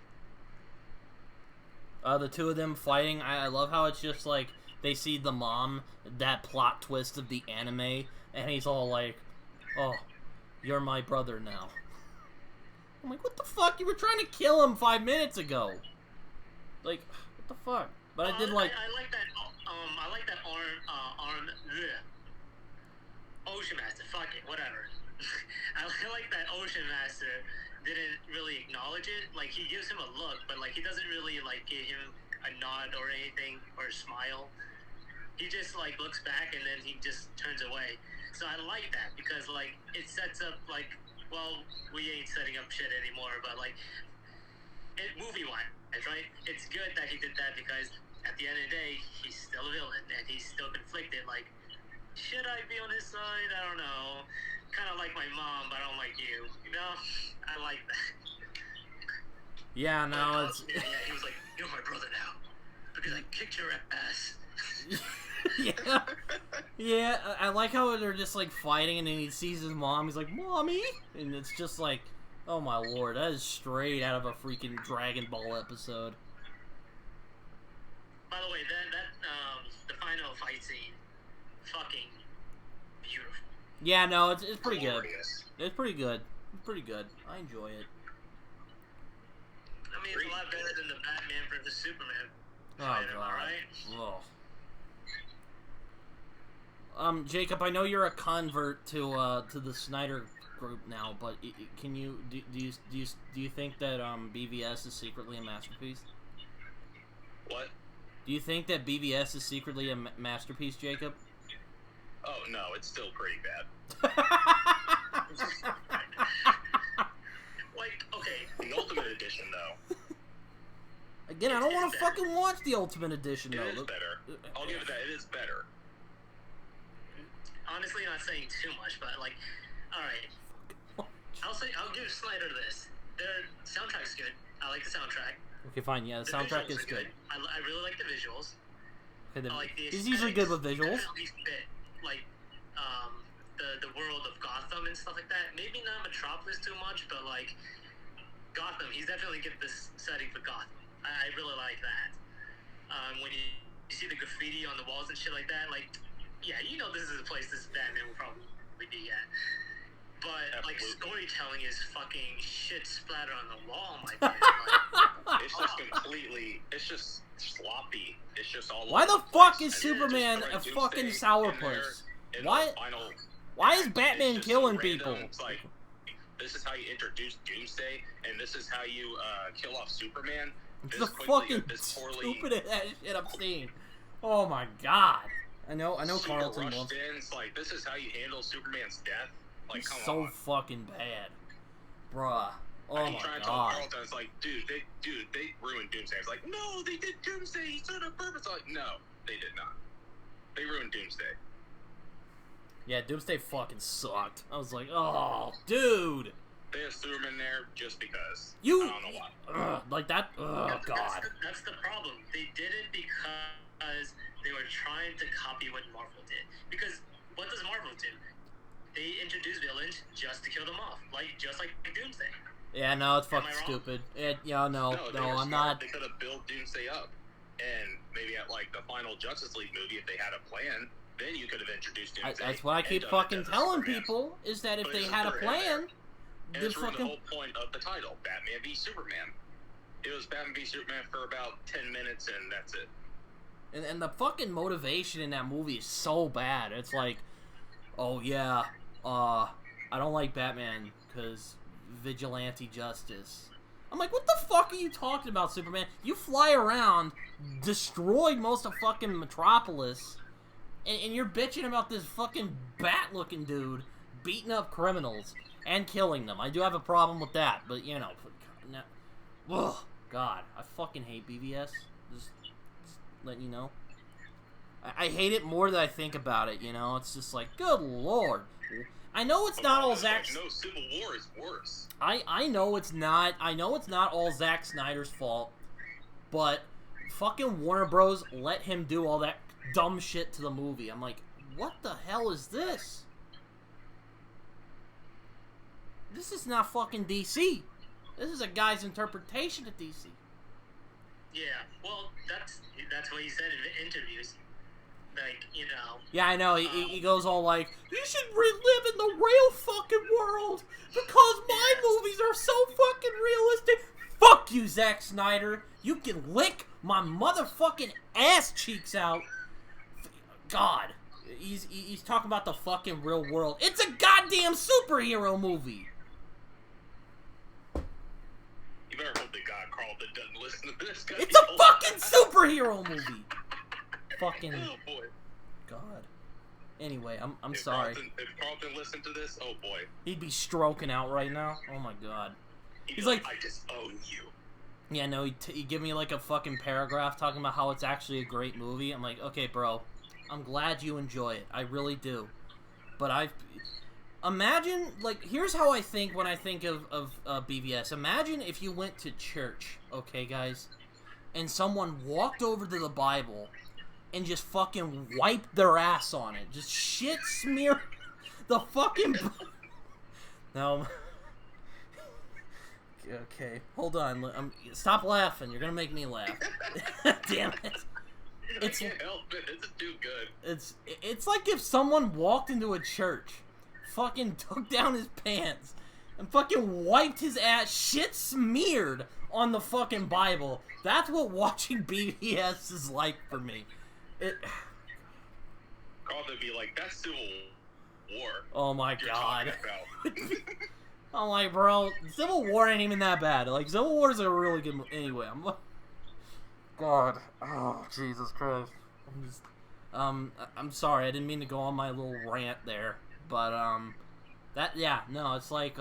The two of them fighting, I love how it's just like, they see the mom, that plot twist of the anime, and he's all like, oh, you're my brother now. I'm like, what the fuck? You were trying to kill him 5 minutes ago. Like, what the fuck? But I did like... I like that, I like that Ocean Master, fuck it, whatever. I like that Ocean Master didn't really acknowledge it. Like, he gives him a look, but like, he doesn't really like give him a nod or anything, or a smile. He just like looks back and then he just turns away. So I like that because like it sets up like, well, we ain't setting up shit anymore, but like movie wise, right? It's good that he did that because at the end of the day, he's still a villain and he's still conflicted. Like, should I be on his side? I don't know. Kind of like my mom, but I don't like you. You know, I like that. Yeah, no, it's... Yeah, he was like, you're my brother now because I kicked your ass. Yeah, yeah. I like how they're just like fighting, and then he sees his mom. He's like, "Mommy," and it's just like, oh my lord, that is straight out of a freaking Dragon Ball episode. By the way, that fight scene, fucking beautiful. Yeah, no, it's pretty good. Glorious. It's pretty good. It's pretty good. I enjoy it. I mean, it's a lot better than the Batman versus Superman Oh fight, am god. I right? Oh. Jacob, I know you're a convert to the Snyder group now, but can you do you think that BVS is secretly a masterpiece? What? Do you think that BVS is secretly a masterpiece, Jacob? Oh no, it's still pretty bad. Like, okay, the Ultimate Edition though. Again, I don't want to fucking watch the Ultimate Edition though. It is better. I'll give it that. It is better. Honestly, not saying too much, but like, all right. I'll give Snyder this. Their soundtrack's good. I like the soundtrack. Okay, fine. Yeah, the soundtrack is good. I really like the visuals. Okay, I like the he's usually good with visuals. Definitely fit, like, the world of Gotham and stuff like that. Maybe not Metropolis too much, but like Gotham, he's definitely get this setting for Gotham. I really like that. When you see the graffiti on the walls and shit like that, like, yeah, you know this is a place this Batman will probably be at. But Absolutely. like storytelling is fucking shit splatter on the wall, my man. Like, It's just completely. It's just sloppy. It's just all. Why over the the fuck place. is And then Superman just a throwing fucking Doomsday sourpuss? in Why? the final Why is act. Batman It's just killing random. people? It's like, this is how you introduce Doomsday, and this is how you kill off Superman. It's This the quickly, fucking this poorly, stupidest shit I've seen. Oh my god. I know super Carlton rushed wants. in. It's like, this is how you handle Superman's death. Like, He's come so on. fucking bad, bruh. Oh I'm my trying to tell god. Carlton, it's like, dude, they ruined Doomsday. It's like, no, they did Doomsday. He did it on purpose. I'm like, no, they did not. They ruined Doomsday. Yeah, Doomsday fucking sucked. I was like, oh, dude. They have Superman there just because. You. I don't know why. Like that. Oh god. That's the problem. They did it because they were trying to copy what Marvel did. Because what does Marvel do? They introduce villains just to kill them off, just like Doomsday. Yeah, no, it's Am I fucking wrong? stupid. No, they were I'm smart. not. They could have built Doomsday up, and maybe at like the final Justice League movie, if they had a plan, then you could have introduced Doomsday. That's what I and keep done fucking it as telling Superman. people is that if But they it's had a just they're in plan, And the it's ruined the fucking whole point of the title, Batman v Superman. It was Batman v Superman for about 10 minutes, and that's it. and the fucking motivation in that movie is so bad. It's like, oh yeah, I don't like Batman because vigilante justice. I'm like, what the fuck are you talking about, Superman? You fly around, destroyed most of fucking Metropolis, and you're bitching about this fucking bat-looking dude beating up criminals and killing them. I do have a problem with that, but you know, ugh, God, I fucking hate BVS. Just letting you know. I hate it more than I think about it, you know? It's just like, good lord. I know it's not all Zack... No, Civil War is worse. I know it's not. I know it's not all Zack Snyder's fault, but fucking Warner Bros. Let him do all that dumb shit to the movie. I'm like, what the hell is this? This is not fucking DC. This is a guy's interpretation of DC. Yeah, well, that's what he said in interviews. Like, you know. Yeah, I know. He goes all like, you should relive in the real fucking world because my movies are so fucking realistic. Fuck you, Zack Snyder. You can lick my motherfucking ass cheeks out. God. He's talking about the fucking real world. It's a goddamn superhero movie. You better hope to God Carlton doesn't listen to this guy. It's a fucking superhero movie. Fucking Oh boy. God. Anyway, I'm If sorry. If Carlton listened to this, oh boy. He'd be stroking out right now. Oh my God. He's like- I just own you. Yeah, no, he'd give me like a fucking paragraph talking about how it's actually a great movie. I'm like, okay, bro, I'm glad you enjoy it. I really do. But imagine, like, here's how I think when I think of BVS. Imagine if you went to church, okay, guys, and someone walked over to the Bible and just fucking wiped their ass on it. Just shit smear the fucking... No. Okay, hold on. Stop laughing. You're gonna make me laugh. Damn it. I can't help it. It's too good. It's like if someone walked into a church, fucking took down his pants, and fucking wiped his ass, shit smeared on the fucking Bible. That's what watching BVS is like for me. Carl would be like, that's Civil War. Oh my god. About. I'm like, bro, Civil War ain't even that bad. Like, Civil War is a really good movie. Anyway, God. Oh, Jesus Christ. I'm sorry, I didn't mean to go on my little rant there. But, it's like,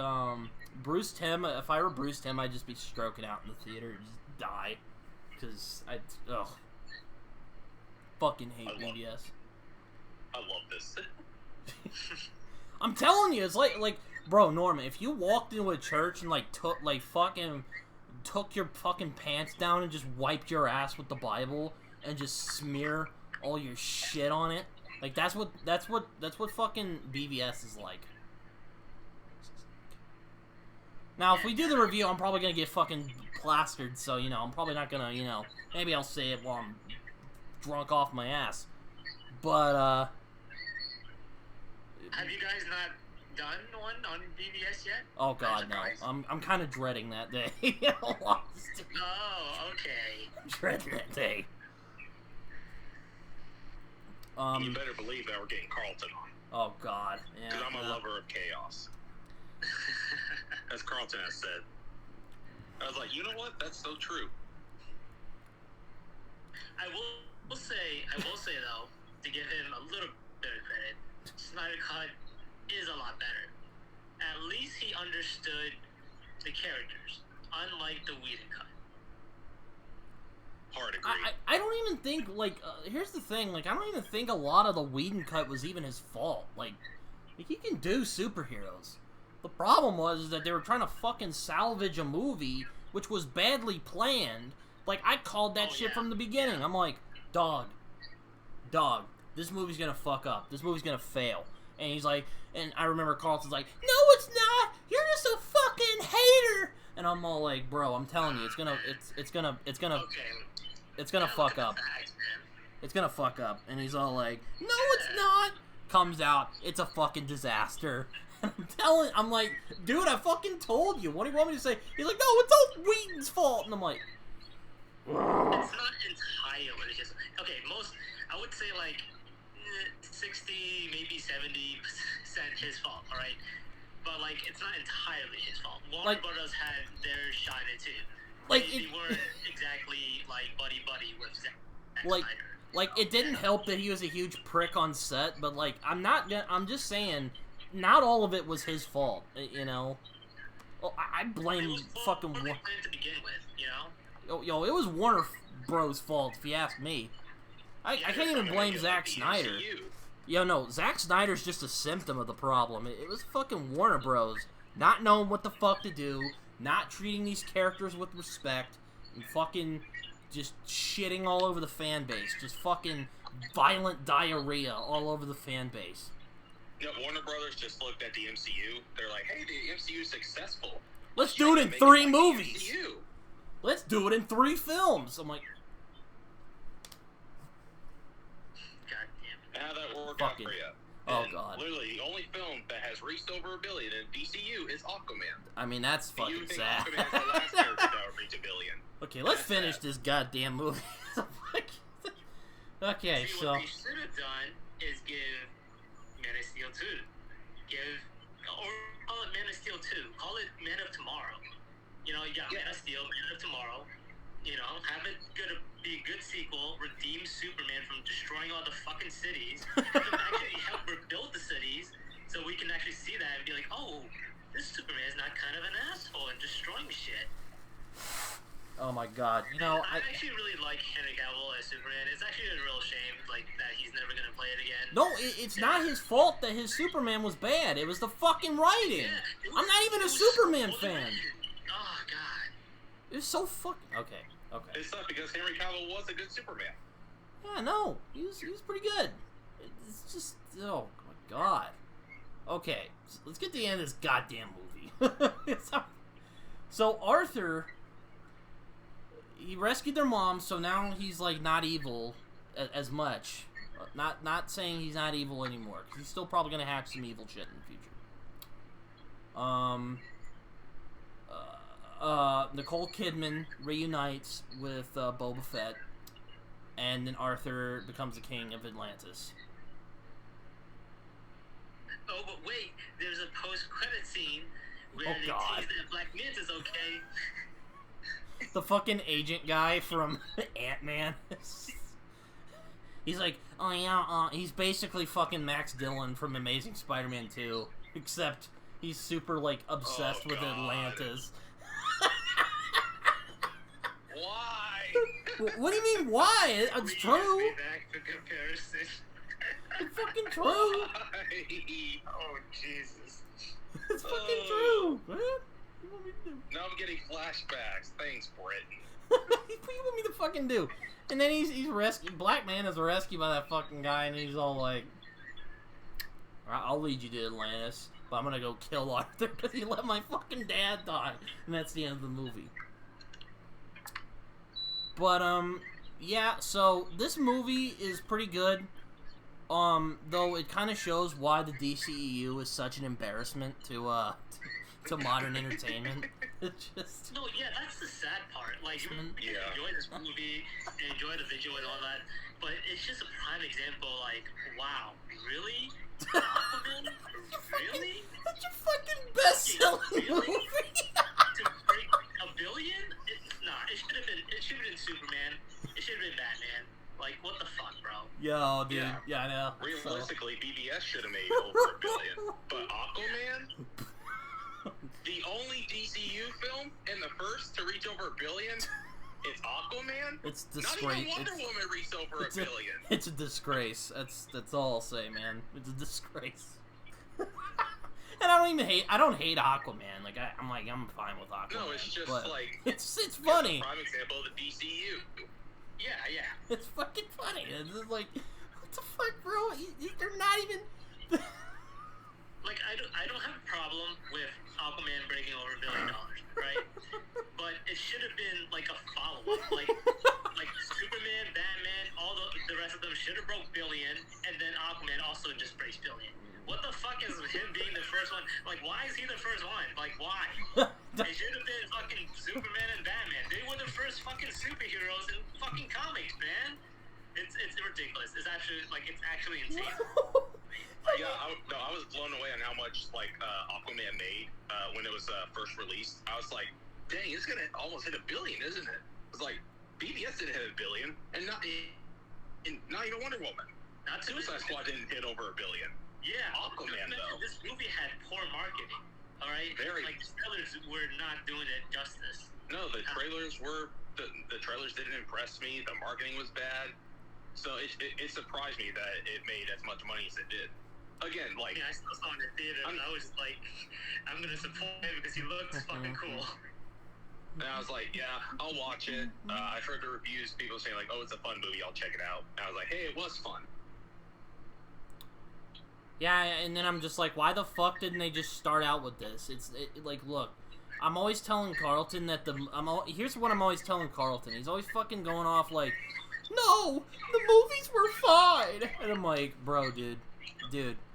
Bruce Timm, if I were Bruce Timm, I'd just be stroking out in the theater and just die. Because fucking hate BVS. I love this. I'm telling you, it's like, bro, Norman, if you walked into a church and, took your fucking pants down and just wiped your ass with the Bible and just smear all your shit on it, like, that's what fucking BVS is like. Now, if we do the review, I'm probably gonna get fucking plastered, so, I'm probably not gonna, maybe I'll say it while I'm drunk off my ass. But, have you guys not done one on BVS yet? Oh god, no. I'm kind of dreading that day. Oh, okay. I'm dreading that day. You better believe that we're getting Carlton on. Oh god, yeah. Because I'm a lover of chaos. As Carlton has said. I was like, you know what? That's so true. I will say though, to give him a little bit of credit, Snyder Cut is a lot better. At least he understood the characters, unlike the Whedon Cut. Hard agree. I don't even think, here's the thing, I don't even think a lot of the Whedon Cut was even his fault. Like he can do superheroes. The problem was that they were trying to fucking salvage a movie which was badly planned. Like, I called that shit from the beginning. I'm like, dog, this movie's gonna fuck up. This movie's gonna fail. And he's like, and I remember Carlton's like, no, it's not. You're just a fucking hater. And I'm all like, bro, I'm telling you, it's gonna fuck up. It's gonna fuck up. And he's all like, no, it's not. Comes out, it's a fucking disaster. And I'm like, dude, I fucking told you. What do you want me to say? He's like, no, it's all Whedon's fault. And I'm like, it's not entirely his. Okay, I would say 60, maybe 70% his fault. All right, but it's not entirely his fault. Warner Brothers had their shine at too. They weren't exactly buddy with Zack Snyder. It didn't help that he was a huge prick on set, but I'm just saying, not all of it was his fault, Well, I blame fucking Warner to begin with, Yo, it was Warner Bros' fault, if you ask me. I can't even blame Zack Snyder. Yo, no, Zack Snyder's just a symptom of the problem. It was fucking Warner Bros. Not knowing what the fuck to do, not treating these characters with respect, and fucking just shitting all over the fan base. Just fucking violent diarrhea all over the fan base. Warner Brothers just looked at the MCU. They're like, hey, the MCU is successful. Let's do it in 3 movies. Let's do it in 3 films. I'm like, how that work out for you? Oh god. Literally, the only film that has reached over $1 billion in DCU is Aquaman. I mean, that's fucking sad. You think Aquaman's the last character that will reach $1 billion? Okay, let's finish this goddamn movie. Okay, so. What they should have done is give Man of Steel 2. Or call it Man of Steel 2. Call it Man of Tomorrow. You got Man of Steel, Man of Tomorrow. Have it be a good sequel, redeem Superman from destroying all the fucking cities, actually help rebuild the cities, so we can actually see that and be like, oh, this Superman is not kind of an asshole and destroying shit. Oh my god, I actually really like Henry Cavill as Superman. It's actually a real shame, that he's never gonna play it again. No, it's not his fault that his Superman was bad. It was the fucking writing. Yeah, I'm not even a Superman fan. Oh god. It was so fucking... Okay. It's not because Henry Cavill was a good Superman. Yeah, no. He was pretty good. It's just... Oh, my God. Okay. So let's get to the end of this goddamn movie. So, Arthur... He rescued their mom, so now he's, not evil as much. Not saying he's not evil anymore, because he's still probably gonna hack some evil shit in the future. Nicole Kidman reunites with Boba Fett, and then Arthur becomes the king of Atlantis. Oh, but wait, there's a post-credit scene where they tease that Black Manta's okay. The fucking agent guy from Ant-Man. He's like, oh yeah, he's basically fucking Max Dillon from Amazing Spider-Man 2, except he's super, like, obsessed with Atlantis. Why? What do you mean, why? It's true. Back for comparison. It's fucking true. Why? Oh, Jesus. It's fucking true, man. What do you want me to do? Now I'm getting flashbacks. Thanks, Brit. What do you want me to fucking do? And then he's rescued. Black Man is rescued by that fucking guy, and he's all like, "Alright, I'll lead you to Atlantis, but I'm gonna go kill Arthur because he let my fucking dad die." And that's the end of the movie. But yeah. So this movie is pretty good. Though it kind of shows why the DCEU is such an embarrassment to modern entertainment. It's just... No, yeah, that's the sad part. Like, you enjoy this movie, and enjoy the visual and all that, but it's just a prime example, like, wow, really? Aquaman? Really? That's your fucking best-selling movie! To break $1 billion? It should have been Superman. It should have been Batman. Like, what the fuck, bro? Yo, dude. Yeah, I know. Realistically, BBS should have made over $1 billion. But Aquaman? The only DCU film and the first to reach over $1 billion is Aquaman? It's disgrace. Not even Wonder Woman reached over $1 billion. It's a disgrace. That's all I'll say, man. It's a disgrace. And I don't hate Aquaman. Like, I'm fine with Aquaman. No, it's just like... It's funny. It's a prime example of the DCU. Yeah. It's fucking funny. It's just like, what the fuck, bro? They're not even... Like, I don't have a problem with Aquaman breaking over $1 billion, right? But it should have been like a follow-up, like Superman, Batman, all the rest of them should have broke $1 billion, and then Aquaman also just breaks $1 billion. What the fuck is him being the first one? Like, why is he the first one? Like, why? It should have been fucking Superman and Batman. They were the first fucking superheroes in fucking comics, man. It's ridiculous. It's actually insane. Yeah, I was blown away on how much Aquaman made when it was first released. I was like, dang, it's gonna almost hit $1 billion, isn't it? It's like BBS didn't hit $1 billion, and not even Wonder Woman. Not Suicide Squad didn't hit over $1 billion. Yeah, Aquaman though. This movie had poor marketing. All right, very. Like, the trailers were not doing it justice. No, the trailers were the trailers didn't impress me. The marketing was bad, so it surprised me that it made as much money as it did. Again, like, I still saw it in the theater, and I was like, I'm gonna support him because he looks fucking cool. And I was like, yeah, I'll watch it. I've heard the reviews, people saying like, oh, it's a fun movie, I'll check it out. And I was like, hey, it was fun. Yeah, and then I'm just like, why the fuck didn't they just start out with this? Like, look, I'm always telling Carlton that here's what I'm always telling Carlton. He's always fucking going off like, no, the movies were fine. And I'm like, bro, dude,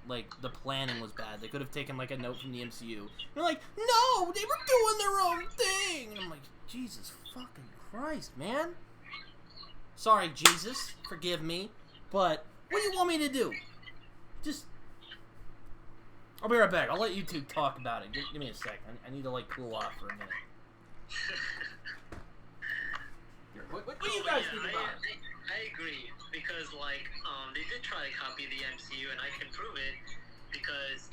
like, the planning was bad. They could have taken, like, a note from the MCU. They're like, no, they were doing their own thing. And I'm like, Jesus fucking Christ, man. Sorry, Jesus, forgive me, but what do you want me to do? Just... I'll be right back. I'll let you two talk about it. Give me a sec. I need to, like, cool off for a minute. What do you guys think about it? I agree, because, like, they did try to copy the MCU, and I can prove it, because,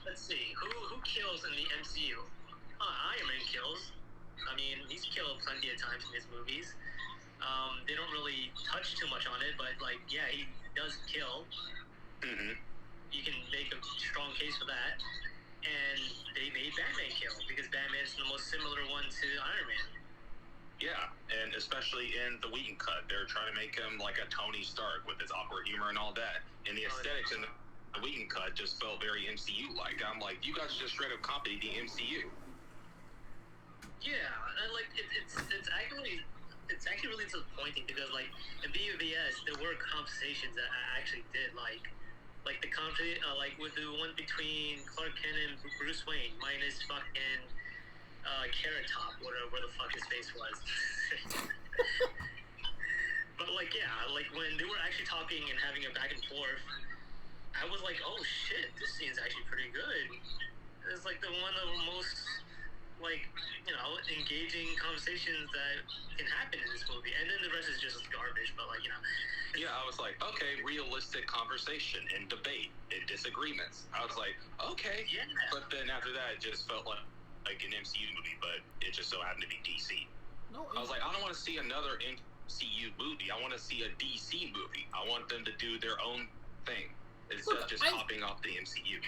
let's see, who kills in the MCU? Iron Man kills. I mean, he's killed plenty of times in his movies. They don't really touch too much on it, but, like, yeah, he does kill. Mm-hmm. You can make a strong case for that. And they made Batman kill, because Batman is the most similar one to Iron Man. Yeah, and especially in the Whedon cut, they're trying to make him like a Tony Stark with his awkward humor and all that. And the aesthetics in the Whedon cut just felt very MCU-like. I'm like, you guys just straight up copied the MCU. Yeah, and like it's actually it's actually really disappointing because like in BVS there were conversations that I actually did like the conversation like with the one between Clark Kent and Bruce Wayne minus fucking Carrot Top, whatever where the fuck his face was. But like yeah, like when they were actually talking and having a back and forth, I was like, oh shit, this scene's actually pretty good. It's like the one of the most like, you know, engaging conversations that can happen in this movie, and then the rest is just garbage. But like, you know, yeah, I was like, okay, realistic conversation and debate and disagreements. I was like, okay, yeah. But then after that, it just felt like an MCU movie, but it just so happened to be DC. No, I was like, I don't want to see another MCU movie. I want to see a DC movie. I want them to do their own thing instead of just copying off the MCU.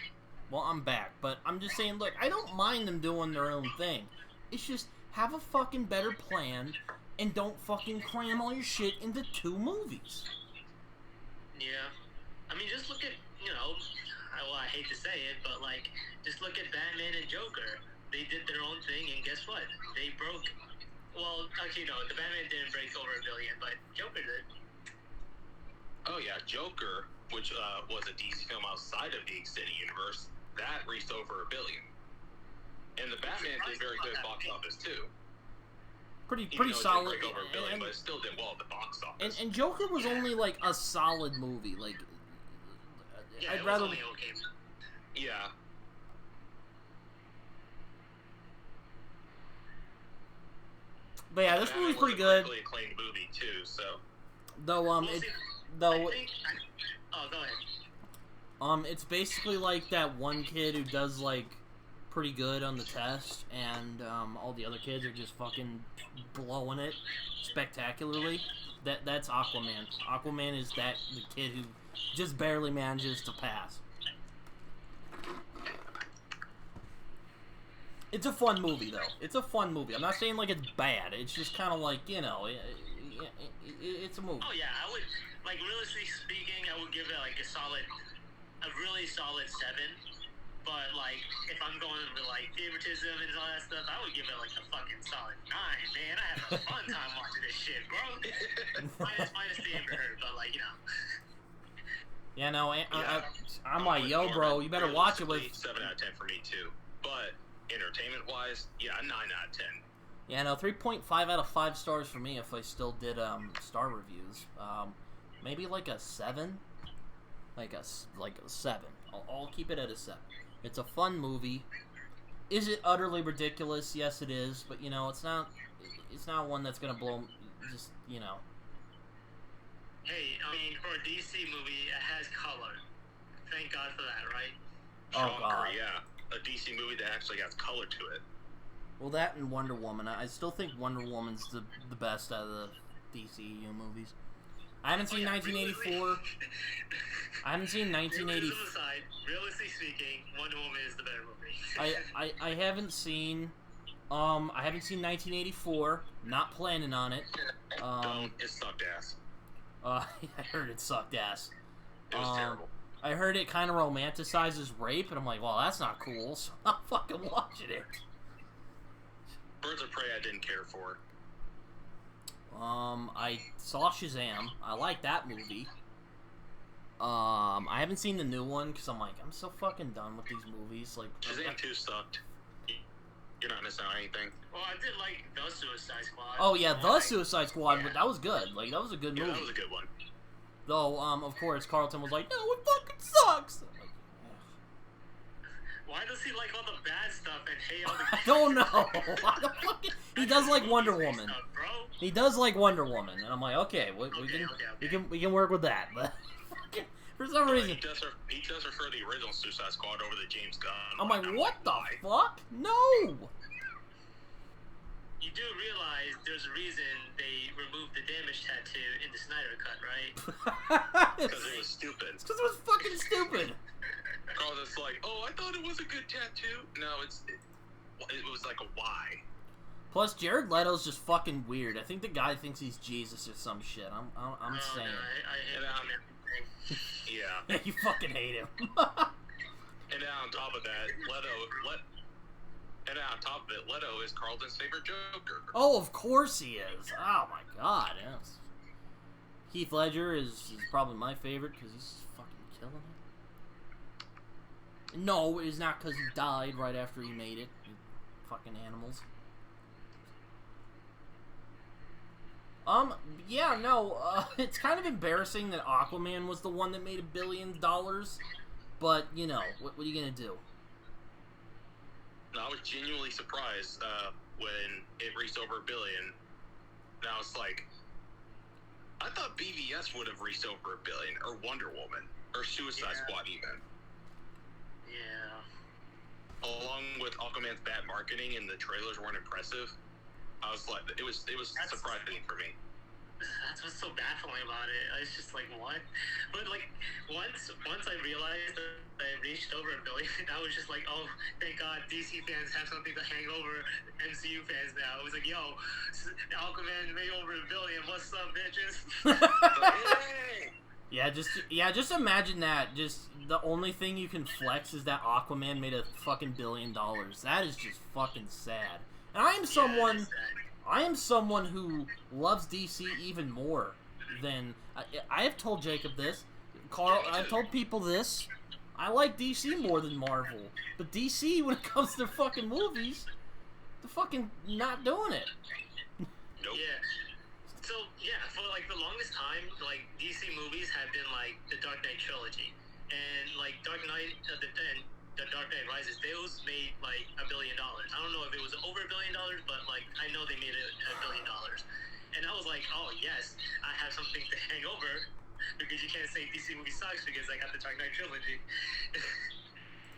Well, I'm back, but I'm just saying, look, I don't mind them doing their own thing. It's just, have a fucking better plan, and don't fucking cram all your shit into 2 movies. Yeah. I mean, just look at, you know, well, I hate to say it, but, like, just look at Batman and Joker. They did their own thing, and guess what? They broke, well, actually, no, the Batman didn't break over $1 billion, but Joker did. Oh, yeah, Joker, which was a DC film outside of the extended universe, that reached over $1 billion, and the Batman did very good box office too. Pretty Even though solid. It didn't break over $1 billion, but it still did well at the box office. And Joker was only like a solid movie. Like, Yeah, I'd it rather. was only okay. Yeah. But yeah, this movie's pretty good. Critically acclaimed movie too. So. Though Well, it, see, though oh, go ahead. it's basically like that one kid who does like pretty good on the test, and all the other kids are just fucking blowing it spectacularly. That's Aquaman. Aquaman is the kid who just barely manages to pass. It's a fun movie, though. It's a fun movie. I'm not saying like it's bad. It's just kind of like, you know, it's a movie. Oh yeah, I would, like, realistically speaking, I would give it like a really solid 7. But like, if I'm going with like favoritism and all that stuff, I would give it like a fucking solid 9. Man, I had a fun time watching this shit, bro. minus the Amber Heard, but like, you know. Yeah, no, I'm like, yo, bro, you better watch it with. 7 out of 10 for me too, but entertainment-wise, yeah, 9 out of 10. Yeah, no, 3.5 out of 5 stars for me if I still did star reviews. Maybe like a 7, like a 7. I'll keep it at a 7. It's a fun movie. Is it utterly ridiculous? Yes, it is. But you know, it's not one that's gonna blow. Just, you know. Hey, I mean, for a DC movie, it has color. Thank God for that, right? Oh, God. Yeah. A DC movie that actually has color to it. Well, that and Wonder Woman. I still think Wonder Woman's the best out of the DCEU movies. I haven't seen 1984. I haven't seen 1980. Realistically speaking, Wonder Woman is the better movie. I haven't seen 1984. Not planning on it. Don't. It sucked ass. I heard it sucked ass. It was terrible. I heard it kind of romanticizes rape, and I'm like, well, that's not cool, so I'm fucking watching it. Birds of Prey I didn't care for. I saw Shazam. I like that movie. I haven't seen the new one, because I'm like, I'm so fucking done with these movies. Like, Shazam 2 sucked. You're not missing out on anything. Well, I did like The Suicide Squad. Oh, yeah, The Suicide Squad, but that was good. Like, that was a good movie. Yeah, that was a good one. Though, of course, Carlton was like, no, it fucking sucks! I'm like, why does he like all the bad stuff and hate all the I don't know. Why the fuck? He does like Wonder Woman. Stuff, bro? He does like Wonder Woman, and I'm like, okay, we can work with that. But for some reason, He does refer the original Suicide Squad over the James Gunn. I'm like, what the fuck? No. You do realize there's a reason they removed the damage tattoo in the Snyder Cut, right? Because it was stupid. It's because it was fucking stupid. Carlos like, oh, I thought it was a good tattoo. No, it was like a Y. Plus, Jared Leto's just fucking weird. I think the guy thinks he's Jesus or some shit. I'm saying. No, I hate him and everything. Yeah. You fucking hate him. And then on top of that, Leto, And on top of it, Leto is Carlton's favorite Joker. Oh, of course he is. Oh my god, yes. Heath Ledger is probably my favorite because he's fucking killing it. No, it's not because he died right after he made it. You fucking animals. Yeah, no, it's kind of embarrassing that Aquaman was the one that made $1 billion, but, you know, what are you gonna do? I was genuinely surprised when it reached over $1 billion. And I was like, I thought BVS would have reached over $1 billion, or Wonder Woman, or Suicide Squad even. Yeah. Along with Aquaman's bad marketing and the trailers weren't impressive, I was like, it was surprising for me. That's what's so baffling about it. I was just like, what? But like, once I realized that I reached over $1 billion, I was just like, oh, thank God, DC fans have something to hang over MCU fans now. It was like, yo, Aquaman made over $1 billion. What's up, bitches? Yeah, just imagine that. Just the only thing you can flex is that Aquaman made a fucking $1 billion. That is just fucking sad. And I am someone who loves DC even more than... I have told Jacob this. Carl, I've told people this. I like DC more than Marvel. But DC, when it comes to fucking movies, they're fucking not doing it. Nope. Yeah. So, yeah, for, like, the longest time, like, DC movies have been, like, the Dark Knight trilogy. And, like, Dark Knight, and The Dark Knight Rises, those made, like, $1 billion. I don't know if it was over $1 billion, but, like, I know they made $1 billion. And I was like, oh, yes, I have something to hang over, because you can't say DC movie sucks because I got the Dark Knight trilogy.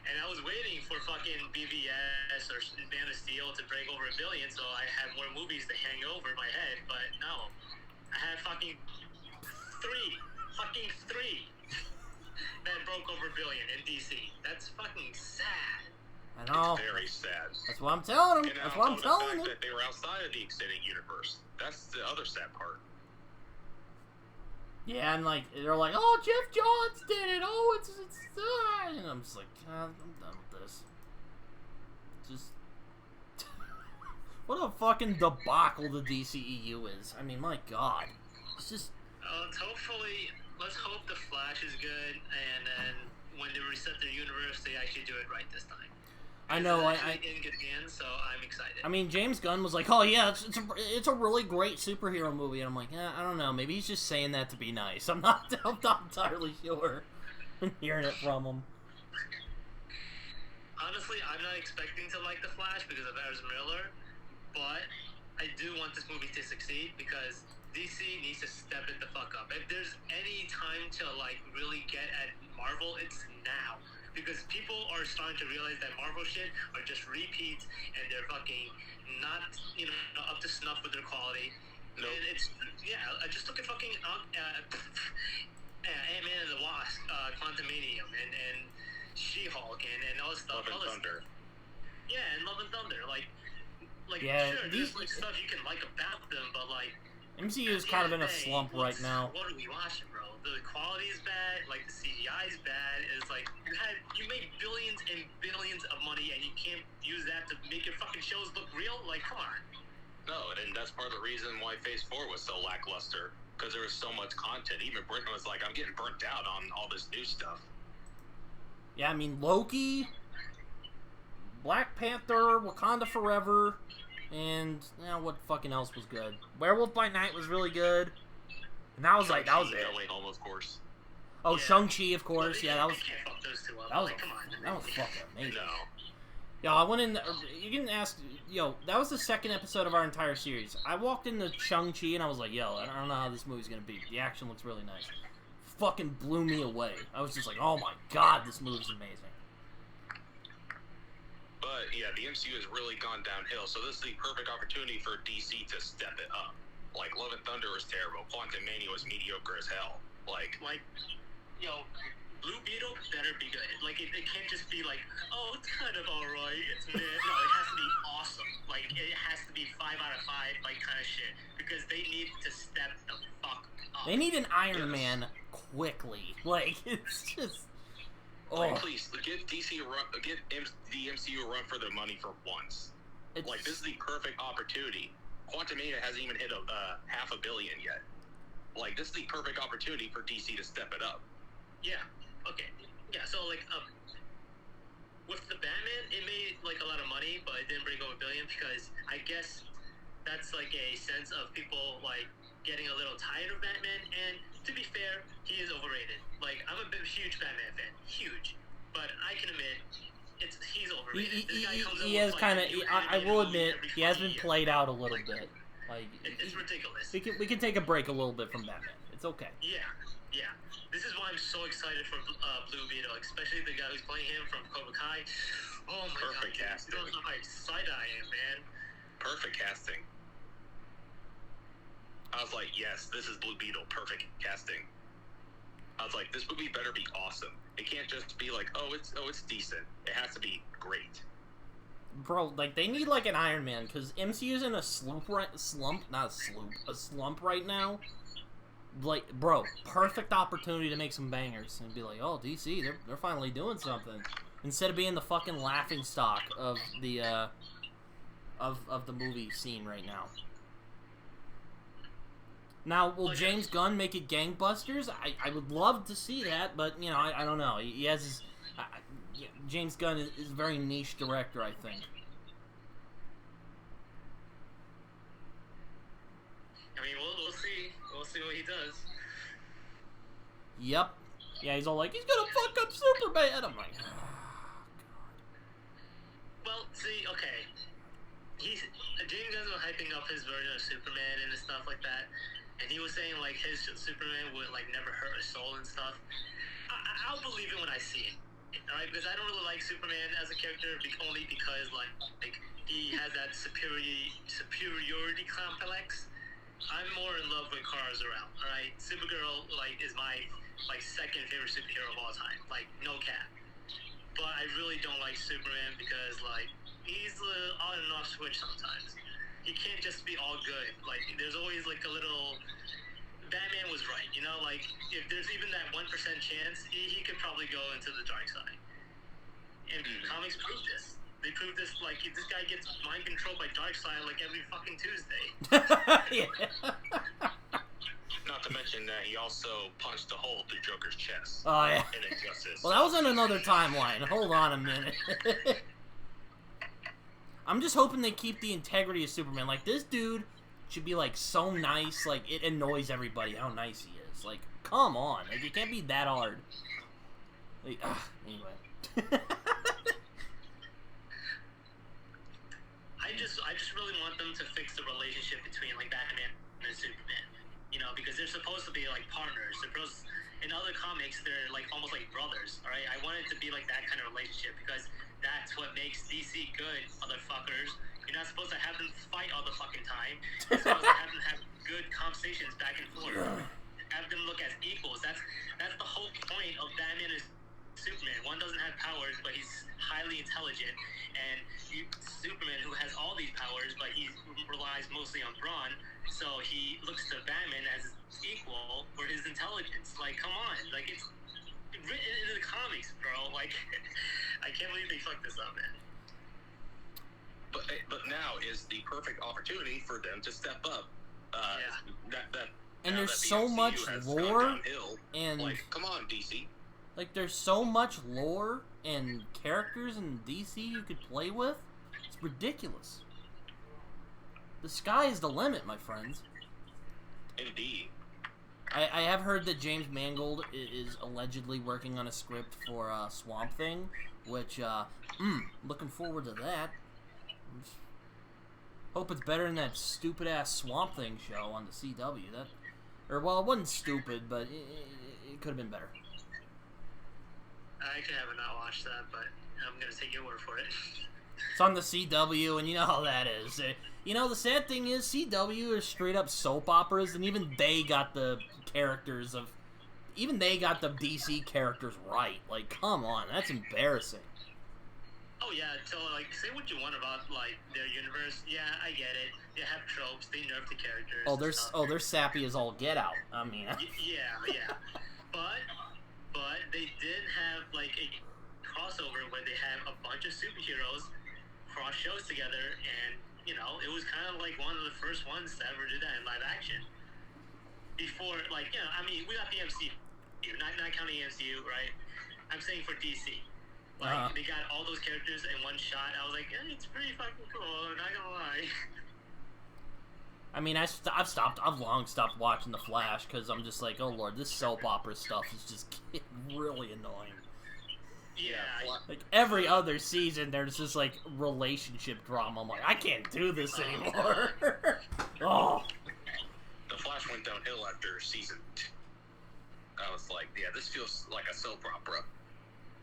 And I was waiting for fucking BVS or Man of Steel to break over $1 billion, so I had more movies to hang over my head, but no. I had fucking three that broke over $1 billion in DC. That's fucking sad. I know. It's very sad. That's what I'm telling him. And That's what I'm telling him. that they were outside of the extended universe. That's the other sad part. Yeah, and like they're like, oh, Jeff Johns did it. Oh, it's and I'm just like, God, I'm done with this. Just what a fucking debacle the DCEU is. I mean, my God, it's just. Let's hope the Flash is good, and then when they reset their universe, they actually do it right this time. I know. I in good hands, so I'm excited. I mean, James Gunn was like, "Oh yeah, it's a really great superhero movie," and I'm like, I don't know. Maybe he's just saying that to be nice. I'm not entirely sure. I'm hearing it from him. Honestly, I'm not expecting to like the Flash because of Ezra Miller, but I do want this movie to succeed because DC needs to step it the fuck up. If there's any time to like really get at Marvel, it's now. Because people are starting to realize that Marvel shit are just repeats and they're fucking not, up to snuff with their quality. Nope. And it's, I just look at fucking Ant-Man and the Wasp, Quantumanium, and She-Hulk, and all this stuff. Love and Thunder. Yeah, and Love and Thunder. Like yeah, sure, there's like stuff you can like about them, but like... MCU is kind of in a slump right now. What are we watching, bro? The quality is bad, like the CGI is bad. It's like you made billions and billions of money, and you can't use that to make your fucking shows look real. Like, come on. No, and that's part of the reason why Phase 4 was so lackluster, because there was so much content. Even Britton was like, I'm getting burnt out on all this new stuff. Yeah, I mean, Loki, Black Panther, Wakanda Forever, and what fucking else was good? Werewolf by Night was really good. And that was that was it. No Way Home, of course. Oh, yeah. Shang-Chi, of course. Yeah, that was. You can't fuck those two up. That was, come on. That was fucking amazing. No. Yo, I went in. You can ask. Yo, that was the second episode of our entire series. I walked into Shang-Chi and I was like, yo, I don't know how this movie's gonna be. The action looks really nice. Fucking blew me away. I was just like, oh my God, this movie's amazing. But yeah, the MCU has really gone downhill, so this is the perfect opportunity for DC to step it up. Like, Love and Thunder was terrible. Quantumania was mediocre as hell. Like, Blue Beetle better be good. Like, it can't just be like, oh, it's kind of alright. It's meh. No, it has to be awesome. Like, it has to be 5 out of 5, like, kind of shit. Because they need to step the fuck up. They need an Iron Man quickly. Like, it's just. Like, please, give DC a run, give the MCU a run for their money for once. Like, this is the perfect opportunity. Quantumania hasn't even hit $500 million yet. Like, this is the perfect opportunity for DC to step it up. Yeah. Okay. Yeah. So like, with the Batman, it made like a lot of money, but it didn't break over $1 billion because I guess that's like a sense of people like getting a little tired of Batman. And to be fair, he is overrated. Like, I'm a huge Batman fan, huge, but I can admit he's overrated. He has kind of. I will admit he has been played out a little bit. Like, it's ridiculous. We can take a break a little bit from Batman. It's okay. Yeah. This is why I'm so excited for Blue Beetle, especially the guy who's playing him from Cobra Kai. Oh my Perfect god, casting. you don't know how excited I am, man. Perfect casting. I was like, yes, this is Blue Beetle. Perfect casting. I was like, this movie better be awesome. It can't just be like, it's decent. It has to be great. Bro, like, they need like an Iron Man because MCU's in a slump right now. Like, bro, perfect opportunity to make some bangers and be like, oh, DC, they're finally doing something instead of being the fucking laughing stock of the of the movie scene right now. Now, will James Gunn make it gangbusters? I would love to see that, but you know, I don't know. He has his James Gunn is a very niche director, I think. I mean, we'll see. We'll see what he does. Yep. Yeah, he's all like, he's gonna fuck up Superman. I'm like, oh, God. Well, see, okay. James Gunn was hyping up his version of Superman and stuff like that, and he was saying like his Superman would like never hurt a soul and stuff. I'll believe it when I see it. Alright, because I don't really like Superman as a character only because like he has that superiority complex. I'm more in love with cars around. Alright, Supergirl like is my like second favorite superhero of all time. Like, no cap. But I really don't like Superman because like he's on and off switch sometimes. He can't just be all good. Like, there's always like a little. Batman was right, you know. Like, if there's even that 1% chance, he could probably go into the dark side. And comics prove this. They prove this. Like, this guy gets mind controlled by Darkseid like every fucking Tuesday. Not to mention that he also punched a hole through Joker's chest. Oh yeah. In Injustice. Well, that was in another timeline. Hold on a minute. I'm just hoping they keep the integrity of Superman. Like, this dude should be like so nice. Like, it annoys everybody how nice he is. Like, come on. Like, it can't be that hard. Like, anyway. I just really want them to fix the relationship between like Batman and Superman. You know, because they're supposed to be like partners. In other comics, they're like almost like brothers. All right, I want it to be like that kind of relationship because that's what makes DC good, motherfuckers. You're not supposed to have them fight all the fucking time. You're supposed to have them have good conversations back and forth. Have them look as equals. That's the whole point of Batman and Superman. One doesn't have powers, but he's highly intelligent, and Superman, who has all these powers, but he relies mostly on brawn, so he looks to Batman as equal for his intelligence. Like, come on, like, it's written into the comics, bro. Like, I can't believe they fucked this up, man. But now is the perfect opportunity for them to step up. And there's so much lore, and like, come on, DC. Like, there's so much lore and characters in DC you could play with. It's ridiculous. The sky is the limit, my friends. Indeed. I have heard that James Mangold is allegedly working on a script for Swamp Thing, which, looking forward to that. Hope it's better than that stupid-ass Swamp Thing show on the CW. It wasn't stupid, but it could have been better. I could have not watched that, but I'm going to take your word for it. It's on the CW, and you know how that is. You know, the sad thing is, CW is straight up soap operas, and even they got the characters of... Even they got the DC characters right. Like, come on, that's embarrassing. Oh, yeah, so, like, say what you want about, like, their universe. Yeah, I get it. They have tropes, they nerf the characters. They're sappy as all get out. I mean... Yeah. But they did have, like a crossover where they have a bunch of superheroes cross shows together, and you know, it was kind of like one of the first ones to ever do that in live action. Before, like, you know, I mean, we got the MCU, not counting MCU, right? I'm saying for DC. Like, they got all those characters in one shot. I was like, it's pretty fucking cool, not gonna lie. I mean, I've long stopped watching The Flash, because I'm just like, oh lord, this soap opera stuff is just getting really annoying. Yeah. Like, every other season, there's this, like, relationship drama. I'm like, I can't do this anymore. Oh. The Flash went downhill after season 2. I was like, yeah, this feels like a soap opera.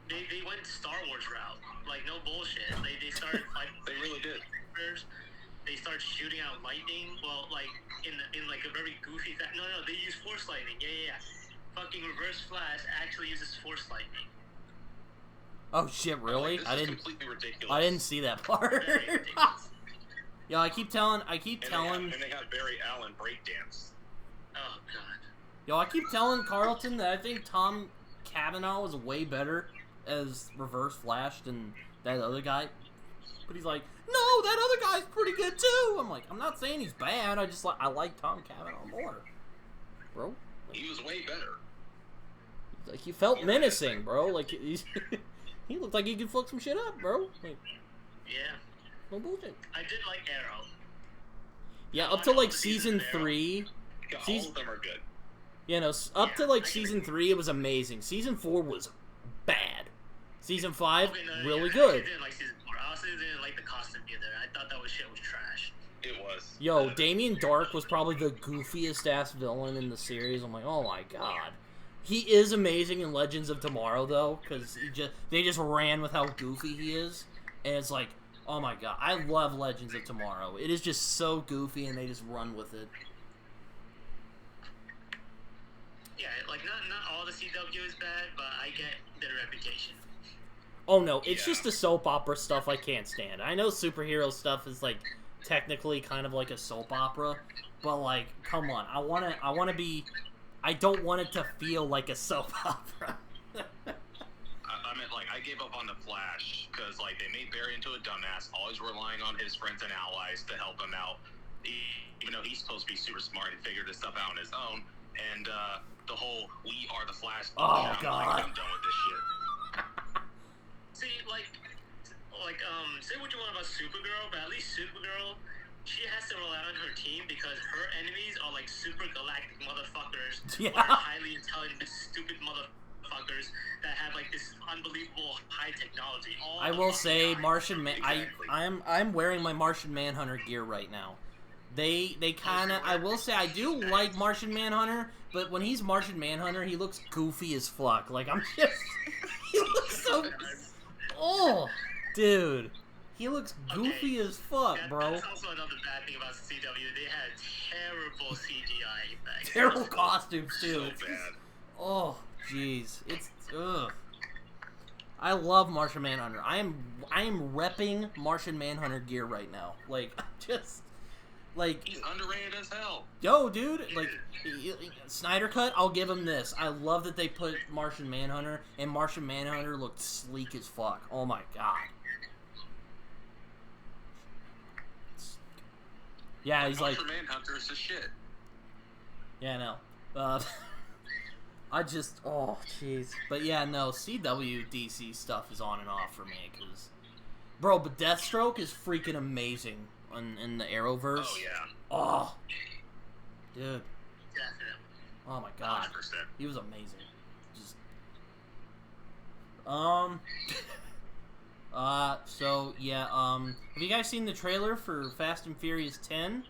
They went Star Wars route. Like, no bullshit. They started fighting. They really did. They started shooting out lightning. Well, like, in like a very goofy No, they use force lightning. Yeah. Fucking Reverse Flash actually uses force lightning. Oh shit, really? Like, this is completely ridiculous. I didn't see that part. Yo, I keep telling. And they have Barry Allen breakdance. Oh god. Yo, I keep telling Carlton that I think Tom Cavanaugh is way better as Reverse Flash than that other guy. But he's like, no, that other guy's pretty good too. I'm like, I'm not saying he's bad. I like Tom Cavanaugh more, bro. Like, He was way better. Like, he felt menacing, bro. Like, he looked like he could fuck some shit up, bro. Like, yeah. No bullshit. I did like Arrow. Yeah, up to like season 3. Yeah, all of them are good. You know, up to like season 3, it was amazing. Season 4 was bad. Season 5, really good. I didn't like season 4. I also didn't like the costume either. I thought that shit was trash. It was. Yo, Damien Dark was probably the goofiest ass villain in the series. I'm like, oh my god. He is amazing in Legends of Tomorrow though, because they just ran with how goofy he is, and it's like, oh my god, I love Legends of Tomorrow. It is just so goofy, and they just run with it. Yeah, like not all the CW is bad, but I get their reputation. Oh no, it's just the soap opera stuff I can't stand. I know superhero stuff is like technically kind of like a soap opera, but like, come on, I don't want it to feel like a soap opera. I mean, like, I gave up on the Flash because, like, they made Barry into a dumbass, always relying on his friends and allies to help him out, even though he's supposed to be super smart and figure this stuff out on his own. And the whole "we are the Flash" oh god, I'm done with this shit. See, say what you want about Supergirl, but at least Supergirl, she has to rely on her team because her enemies are like super galactic motherfuckers. Yeah. Or highly intelligent, stupid motherfuckers that have like this unbelievable high technology. I will say, Martian Man. I'm wearing my Martian Manhunter gear right now. They kind of. I will say I do like Martian Manhunter, but when he's Martian Manhunter, he looks goofy as fuck. Like I'm just. He looks so. Oh, dude. He looks goofy as fuck, bro. That's also another bad thing about CW. They had terrible CGI effects. Terrible costumes, too. So bad. Oh, jeez. It's, ugh. I love Martian Manhunter. I am repping Martian Manhunter gear right now. Like, just, like... He's underrated as hell. Yo, dude, like, Snyder Cut, I'll give him this. I love that they put Martian Manhunter, and Martian Manhunter looked sleek as fuck. Oh my god. Yeah, he's like... Martian Manhunter is the shit. Yeah, no. I just... Oh, jeez. But yeah, no, CW DC stuff is on and off for me, because... Bro, but Deathstroke is freaking amazing in the Arrowverse. Oh, yeah. Oh. Dude. Definitely. Oh my god. 100%. He was amazing. Just... So, yeah, have you guys seen the trailer for Fast and Furious 10?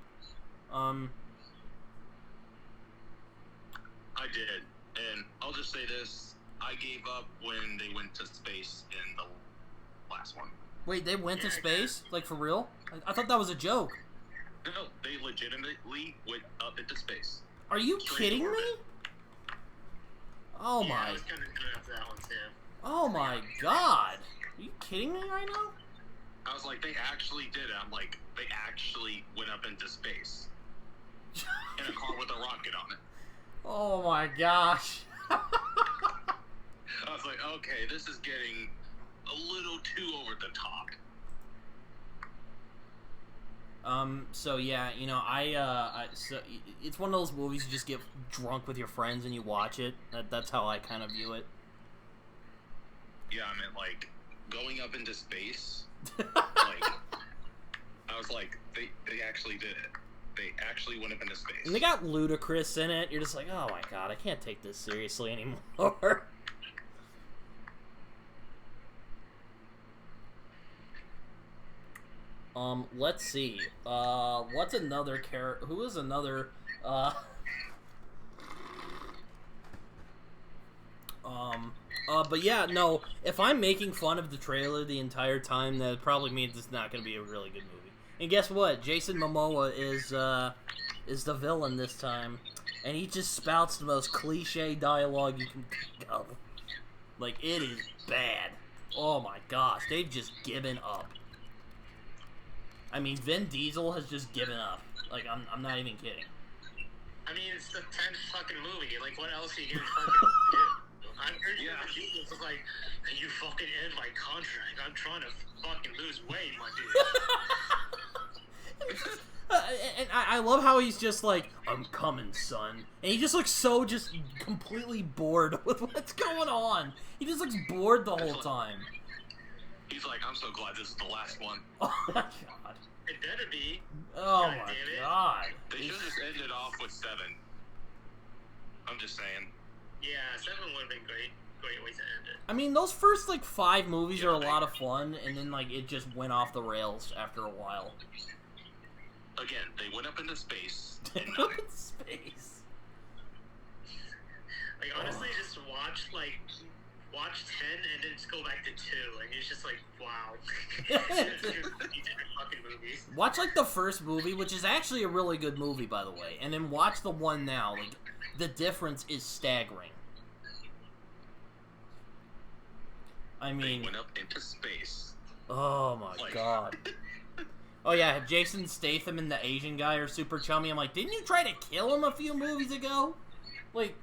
I did, and I'll just say this, I gave up when they went to space in the last one. Wait, they went to space? Like, for real? I thought that was a joke. No, they legitimately went up into space. Are you kidding me? Oh I my... was kind of good after that one, too. Oh my god. Are you kidding me right now? I was like, they actually did it. I'm like, they actually went up into space. In a car with a rocket on it. Oh my gosh. I was like, okay, this is getting a little too over the top. So yeah, you know, so it's one of those movies you just get drunk with your friends and you watch it. That's how I kind of view it. Yeah, I meant, like, going up into space. Like, I was like, they actually did it. They actually went up into space. And they got Ludacris in it. You're just like, oh my god, I can't take this seriously anymore. Let's see. What's another character? Who is another? But yeah, no. If I'm making fun of the trailer the entire time, that probably means it's not going to be a really good movie. And guess what? Jason Mamoa is the villain this time, and he just spouts the most cliche dialogue you can think of. Like, it is bad. Oh my gosh, they've just given up. I mean, Vin Diesel has just given up. Like, I'm not even kidding. I mean, it's the 10th fucking movie. Like, what else are you gonna fucking do? I'm hearing Vin Diesel's like, you fucking end my contract. I'm trying to fucking lose weight, my dude. And I love how he's just like, I'm coming, son. And he just looks so just completely bored with what's going on. He just looks bored the whole time. He's like, I'm so glad this is the last one. Oh my god. It better be. Oh my god. They should have just ended off with 7. I'm just saying. Yeah, 7 would have been great. Great way to end it. I mean, those first, like, 5 movies are a lot of fun, and then, like, it just went off the rails after a while. Again, they went up into space. Space. Like, honestly, just watch 10 and then just go back to 2, and it's just like, wow. It's two different fucking movies. Watch, like, the first movie, which is actually a really good movie, by the way, and then watch the one now. Like, the difference is staggering. I mean... They went up into space. Oh, my god. Oh, yeah, Jason Statham and the Asian guy are super chummy. I'm like, didn't you try to kill him a few movies ago? Like...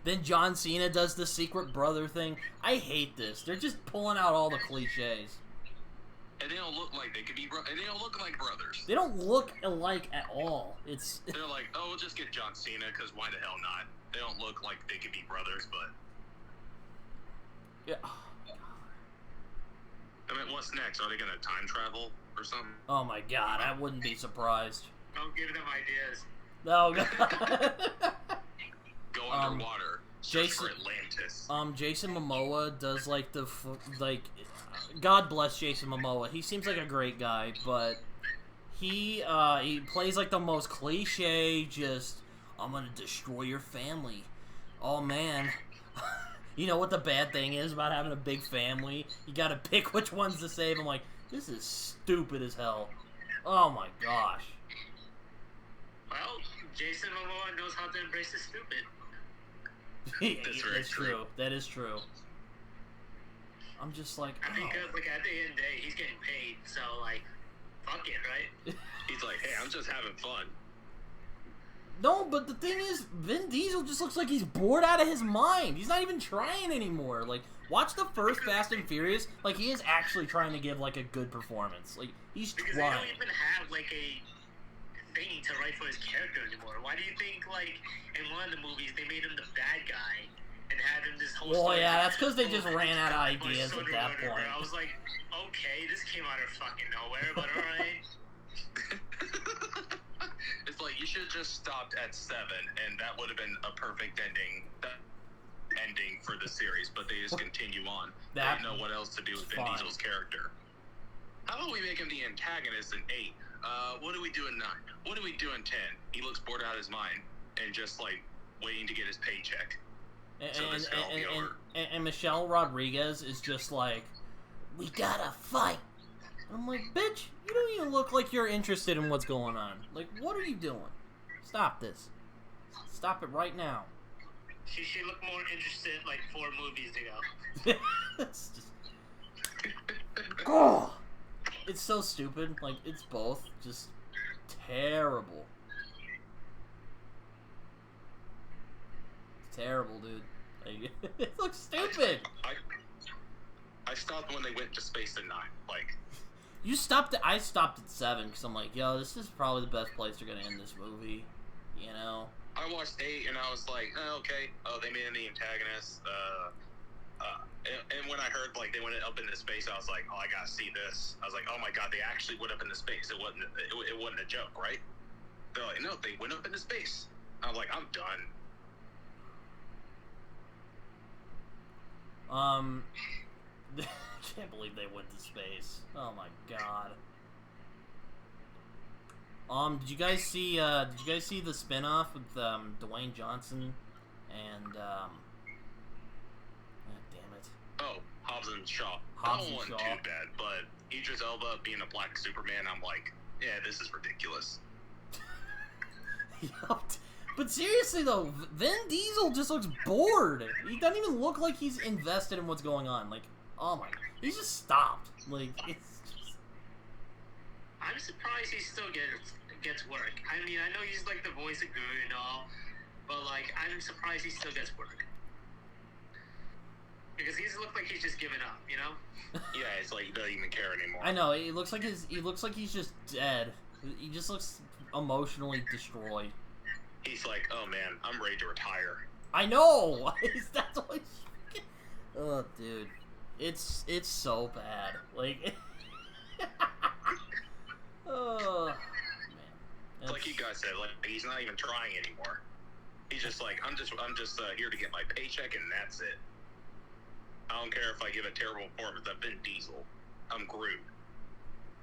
Then John Cena does the secret brother thing. I hate this. They're just pulling out all the cliches. And they don't look like they could be and they don't look like brothers. They don't look alike at all. It's... They're like, oh, we'll just get John Cena, because why the hell not? They don't look like they could be brothers, but... Yeah. I mean, what's next? Are they going to time travel or something? Oh my god, I wouldn't be surprised. Don't give them ideas. Oh god. Go underwater. Jason, for Atlantis. Jason Mamoa does like God bless Jason Mamoa. He seems like a great guy, but he plays like the most cliche. Just, I'm gonna destroy your family. Oh man, you know what the bad thing is about having a big family? You gotta pick which ones to save. I'm like, this is stupid as hell. Oh my gosh. Well, Jason Mamoa knows how to embrace the stupid. That's true. That is true. I'm just like, I mean, because, like, at the end of the day, he's getting paid, so, like, fuck it, right? He's like, hey, I'm just having fun. No, but the thing is, Vin Diesel just looks like he's bored out of his mind. He's not even trying anymore. Like, watch the first Fast and Furious. Like, he is actually trying to give, like, a good performance. Like, he's because trying. They don't even have, like, a thing to write for his character anymore. Why do you think, like, in one of the movies, they made him the bad guy and had him this whole story? Yeah, that's because they just ran out of ideas at that point. I was like, okay, this came out of fucking nowhere, but alright. It's like, you should have just stopped at 7, and that would have been a perfect ending for the series, but they just continue on. They don't know what else to do with Vin Diesel's character. How about we make him the antagonist in 8? What do we do in 9? What do we do in 10? He looks bored out of his mind and just, like, waiting to get his paycheck. And Michelle Rodriguez is just like, we gotta fight. I'm like, bitch, you don't even look like you're interested in what's going on. Like, what are you doing? Stop this. Stop it right now. She looked more interested, like, 4 movies ago. It's just... Oh! It's so stupid. Like, it's both. Just terrible. Terrible, dude. Like, it looks stupid. I stopped when they went to space at 9. Like, You stopped at, I stopped at 7 because I'm like, yo, this is probably the best place they're gonna end this movie. You know? I watched 8 and I was like, okay. Oh, they made him the antagonist. And when I heard like they went up into space, I was like, oh, I gotta see this. I was like, oh my god, they actually went up into space. It wasn't a joke, right? They're like, no, they went up into space. I was like, I'm done. I can't believe they went to space. Oh my god. Did you guys see the spin-off with Dwayne Johnson and God damn it. Oh, Hobbs and Shaw. Hobbs That and wasn't Shaw. too bad, but Idris Elba being a black Superman, I'm like, yeah, this is ridiculous. Yup. But seriously though, Vin Diesel just looks bored. He doesn't even look like he's invested in what's going on. Like, oh my, he's just stopped. Like, it's just... I'm surprised he still gets work. I mean, I know he's like the voice of good and all, but like, I'm surprised he still gets work. Because he looks like he's just given up, you know? Yeah, it's like he doesn't even care anymore. I know, he looks like he's just dead. He just looks emotionally destroyed. He's like, oh man, I'm ready to retire. I know! That's what he's... Oh, dude. It's so bad. Like... Oh, man. It's like you guys said, like, he's not even trying anymore. He's just like, I'm just here to get my paycheck and that's it. I don't care if I give a terrible performance. I've been Diesel. I'm Groot.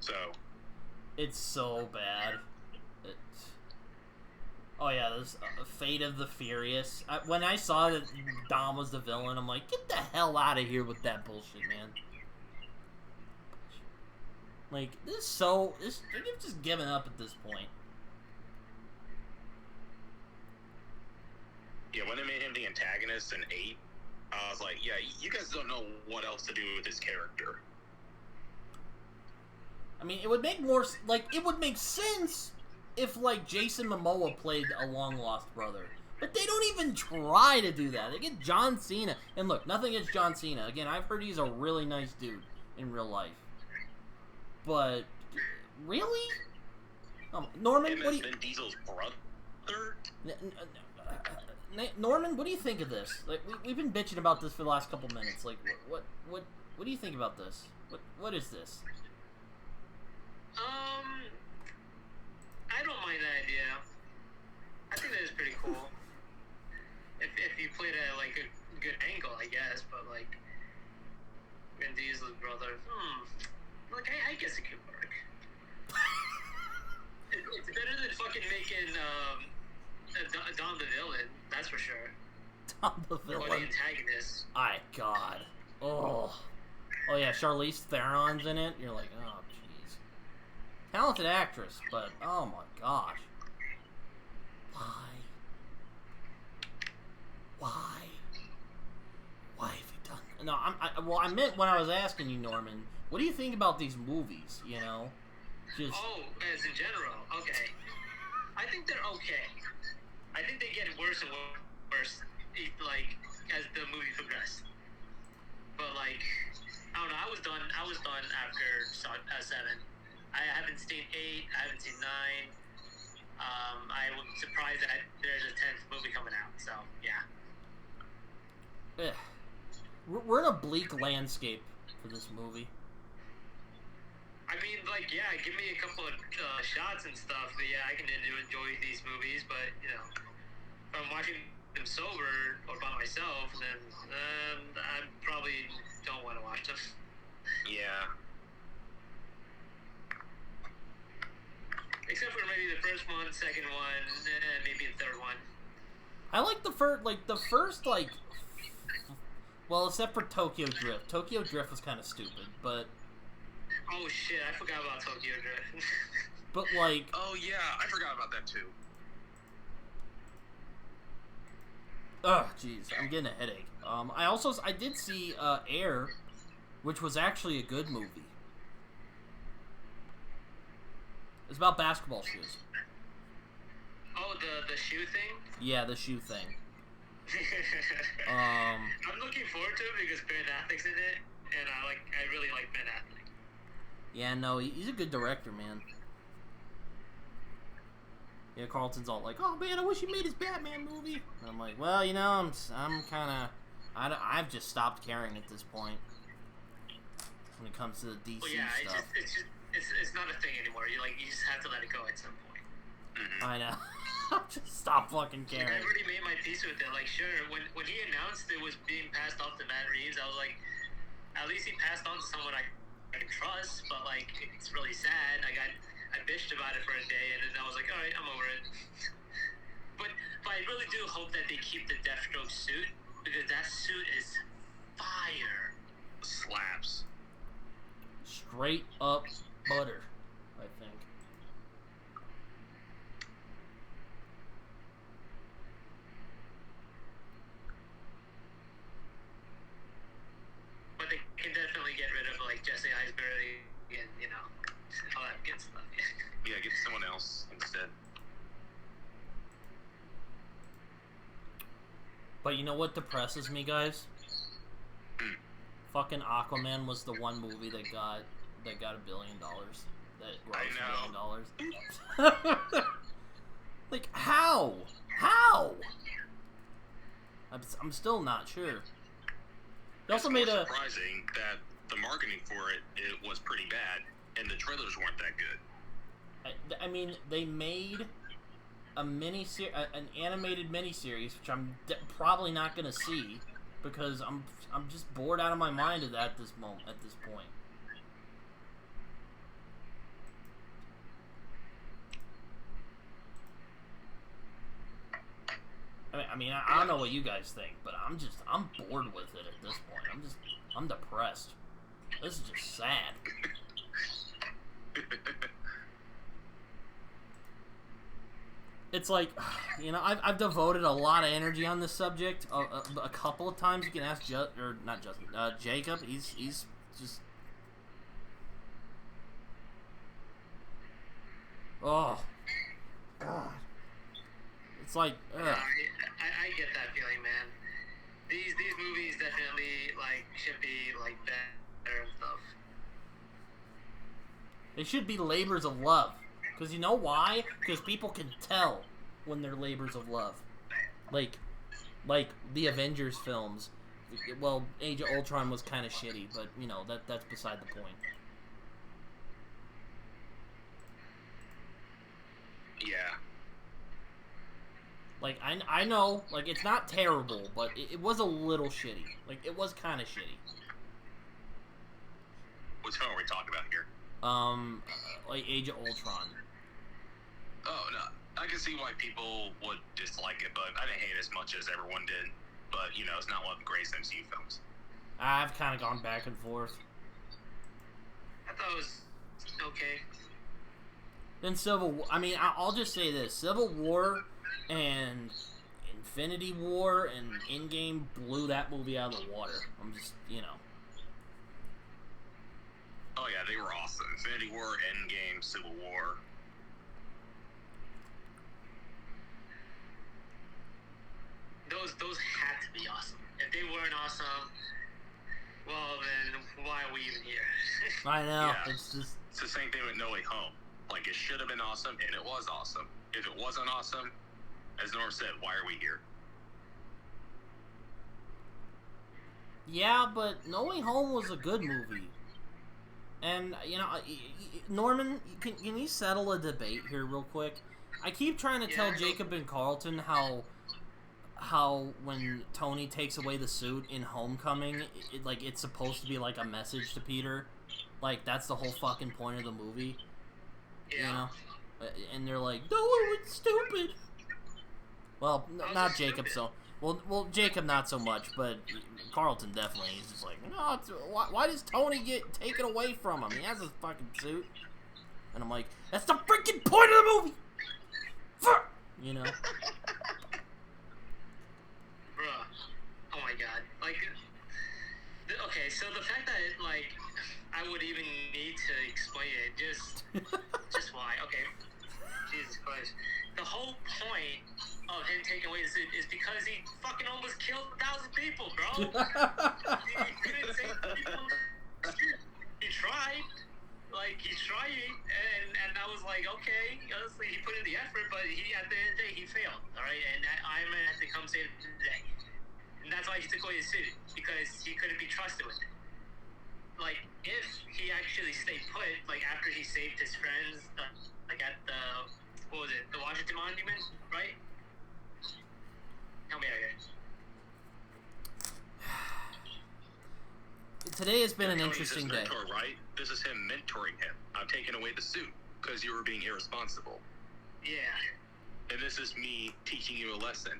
So. It's so bad. Oh yeah, there's Fate of the Furious. When I saw that Dom was the villain, I'm like, get the hell out of here with that bullshit, man. Like, they've just given up at this point. Yeah, when they made him the antagonist in 8, I was like, yeah, you guys don't know what else to do with his character. I mean, it would make more, like, it would make sense if, like, Jason Mamoa played a long-lost brother. But they don't even try to do that. They get John Cena. And look, nothing against John Cena. Again, I've heard he's a really nice dude in real life. But, really? Norman, what do you... Vin Diesel's brother? Norman, what do you think of this? Like, we've been bitching about this for the last couple minutes. Like, what do you think about this? What is this? I don't mind the idea. I think that is pretty cool. If you played at like a good angle, I guess. But like Vin Diesel's brother, like I guess it could work. It's better than fucking making Dom the villain. That's for sure. Dom the villain. Or the antagonist. My God. Oh yeah, Charlize Theron's in it. You're like, oh jeez. Talented actress, but oh my gosh. Why have you done that? No, I meant when I was asking you, Norman, what do you think about these movies, you know? Just... Oh, as in general, okay. I think they're okay. I think they get worse and worse, like, as the movie progressed. But, like, I don't know, I was done after 7. I haven't seen 8, I haven't seen 9. I was surprised that there's a 10th movie coming out, so, yeah. We're in a bleak landscape for this movie. I mean, like, yeah, give me a couple of shots and stuff, but yeah, I can enjoy these movies, but, you know, if I'm watching them sober or by myself, then I probably don't want to watch them. Yeah. Except for maybe the first one, second one, and maybe the third one. I like the first, well, except for Tokyo Drift. Tokyo Drift was kind of stupid, but... Oh shit, I forgot about Tokyo Drift. But, like... Oh yeah, I forgot about that too. Ugh, jeez, I'm getting a headache. I did see, Air, which was actually a good movie. It's about basketball shoes. Oh, the shoe thing? Yeah, the shoe thing. I'm looking forward to it because Ben Affleck's in it, and I really like Ben Affleck. Yeah, no, he's a good director, man. Yeah, Carlton's all like, "Oh man, I wish he made his Batman movie." And I'm like, "Well, you know, I'm kind of, I've just stopped caring at this point when it comes to the DC stuff." It's not a thing anymore. You just have to let it go at some point. Mm-hmm. I know. Just stop fucking caring. I already made my peace with it. Like, sure, when he announced it was being passed off to Matt Reeves, I was like, at least he passed on to someone I can trust. But like, it's really sad. I bitched about it for a day, and then I was like, all right, I'm over it. but I really do hope that they keep the Deathstroke suit, because that suit is fire. Slaps. Straight up butter, I think. But they can definitely get rid of like Jesse Eisenberg and all that good stuff. Yeah, get someone else instead. But you know what depresses me, guys? Fucking Aquaman was the one movie that got $1 billion. That grossed $1 billion. Like, how? How? I'm still not sure. They also made a surprising that the marketing for it was pretty bad, and the trailers weren't that good. I mean, they made an animated miniseries, which I'm probably not gonna see because I'm just bored out of my mind at this point. I mean, I don't know what you guys think, but I'm bored with it at this point. I'm depressed. This is just sad. It's like, I've devoted a lot of energy on this subject a couple of times. You can ask Jacob. He's just, oh, God. It's like, ugh. I get that feeling, man. These movies definitely should be better and stuff. They should be labors of love. Because you know why? Because people can tell when they're labors of love. Like the Avengers films. Well, Age of Ultron was kind of shitty, but, that's beside the point. Yeah. Like, I know, it's not terrible, but it was a little shitty. It was kind of shitty. Which film are we talking about here? Age of Ultron. Oh, no. I can see why people would dislike it, but I didn't hate it as much as everyone did. But, it's not one of the greatest MCU films. I've kind of gone back and forth. I thought it was okay. Then I'll just say this. Civil War and Infinity War and Endgame blew that movie out of the water. I'm just, Oh, yeah, they were awesome. Infinity War, Endgame, Civil War. Those had to be awesome. If they weren't awesome, well, then why are we even here? I know. Yeah. It's the same thing with No Way Home. It should have been awesome, and it was awesome. If it wasn't awesome, as Norm said, why are we here? Yeah, but No Way Home was a good movie. And, Norman, can you settle a debate here real quick? I keep trying to tell Jacob and Carlton how when Tony takes away the suit in Homecoming, it's supposed to be a message to Peter. That's the whole fucking point of the movie. Yeah. And they're like, no, it's stupid. Well, not Jacob, so... Well, Jacob not so much, but Carlton definitely. He's just like, no, why does Tony get taken away from him? He has his fucking suit. And I'm like, that's the freaking point of the movie! Fuck! Bruh. Oh my god. Okay, so the fact that, I would even need to explain it, just why? Okay. Jesus Christ. The whole point of him taking away the suit is because he fucking almost killed 1,000 people, bro. he couldn't save people. He tried. Like, he tried, and I was like, okay, honestly, he put in the effort, but he, at the end of the day, he failed, alright? And Iron Man had to come save him today. And that's why he took away his suit, because he couldn't be trusted with it. Like, if he actually stayed put, like, after he saved his friends, like, at the, what was it, the Washington Monument, right? Help me out here. Today has been an Tony's interesting his day. mentor, right? This is him mentoring him. I'm taking away the suit because you were being irresponsible. Yeah. And this is me teaching you a lesson.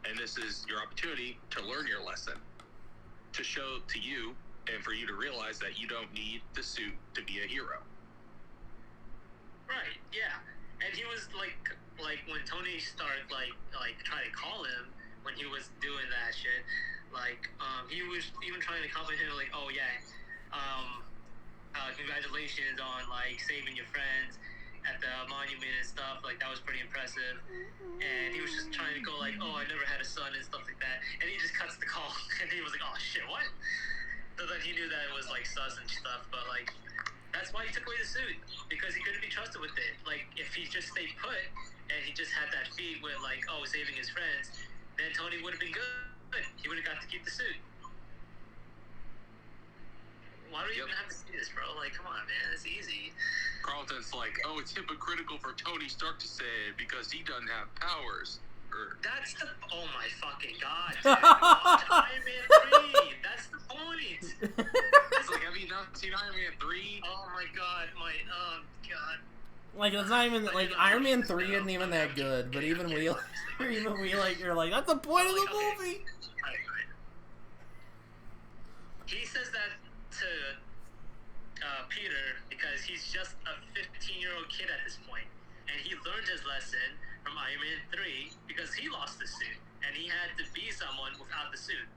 And this is your opportunity to learn your lesson. To show to you and for you to realize that you don't need the suit to be a hero. Right, yeah. And he was like when Tony started like trying to call him when he was doing that shit, he was even trying to compliment him like, oh yeah, congratulations on like saving your friends at the monument and stuff, like that was pretty impressive. And he was just trying to go like, oh, I never had a son and stuff like that. And he just cuts the call and he was like, oh shit, what? So then he knew that it was like sus and stuff, but like that's why he took away the suit, because he couldn't be trusted with it. Like if he just stayed put and he just had that feat with like, oh, saving his friends, then Tony would have been good. He would have got to keep the suit. Why do you even have to see this, bro? Like, come on, man, it's easy. Carlton's like, oh, it's hypocritical for Tony Stark to say it because he doesn't have powers. That's the... Oh, my fucking God, dude. Iron Man 3. That's the point. It's like, have you not seen Iron Man 3? Oh, my God. Oh, God. Like, it's not even... Like, Iron Man 3 isn't even that good, but even we, like, you're like, that's the point of the movie! Right. He says that to Peter because he's just a 15-year-old kid at this point, and he learned his lesson from Iron Man 3 because he lost the suit, and he had to be someone without the suit,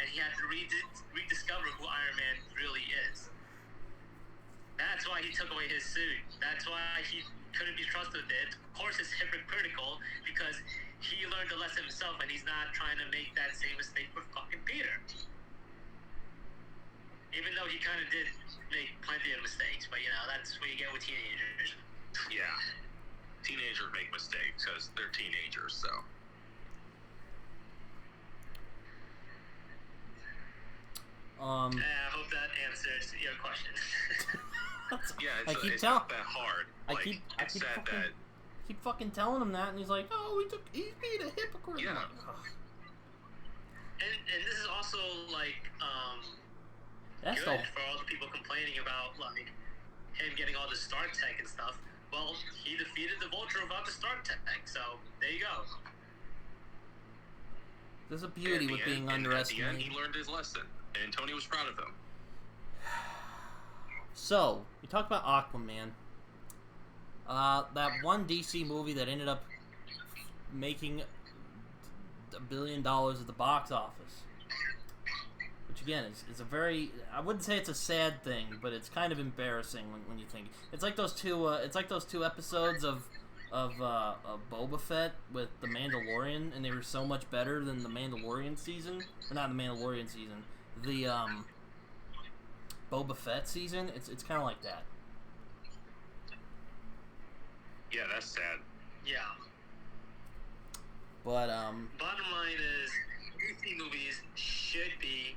and he had to rediscover who Iron Man really is. That's why he took away his suit. That's why he couldn't be trusted with it. Of course, it's hypocritical because he learned the lesson himself, and he's not trying to make that same mistake with fucking Peter. Even though he kind of did make plenty of mistakes, but you know, that's what you get with teenagers. Yeah. Teenagers make mistakes because they're teenagers, so. I hope that answers your question. Yeah, it's not that hard. I keep fucking telling him that, and he's like, oh, he's being a hypocrite. Yeah. And this is also like, that's good for all the people complaining about like him getting all the Stark tech and stuff. Well, he defeated the Vulture without the Stark tech, so there you go. There's a beauty with being underestimated. At the end, he learned his lesson, and Tony was proud of him. So, we talked about Aquaman. That one DC movie that ended up making $1 billion at the box office. Which again is a very, I wouldn't say it's a sad thing, but it's kind of embarrassing when you think. It's like those two episodes of Boba Fett with the Mandalorian, and they were so much better than the Mandalorian season, or not the Mandalorian season, the Boba Fett season. It's kind of like that. Yeah, that's sad. Yeah. But bottom line is, DC movies should be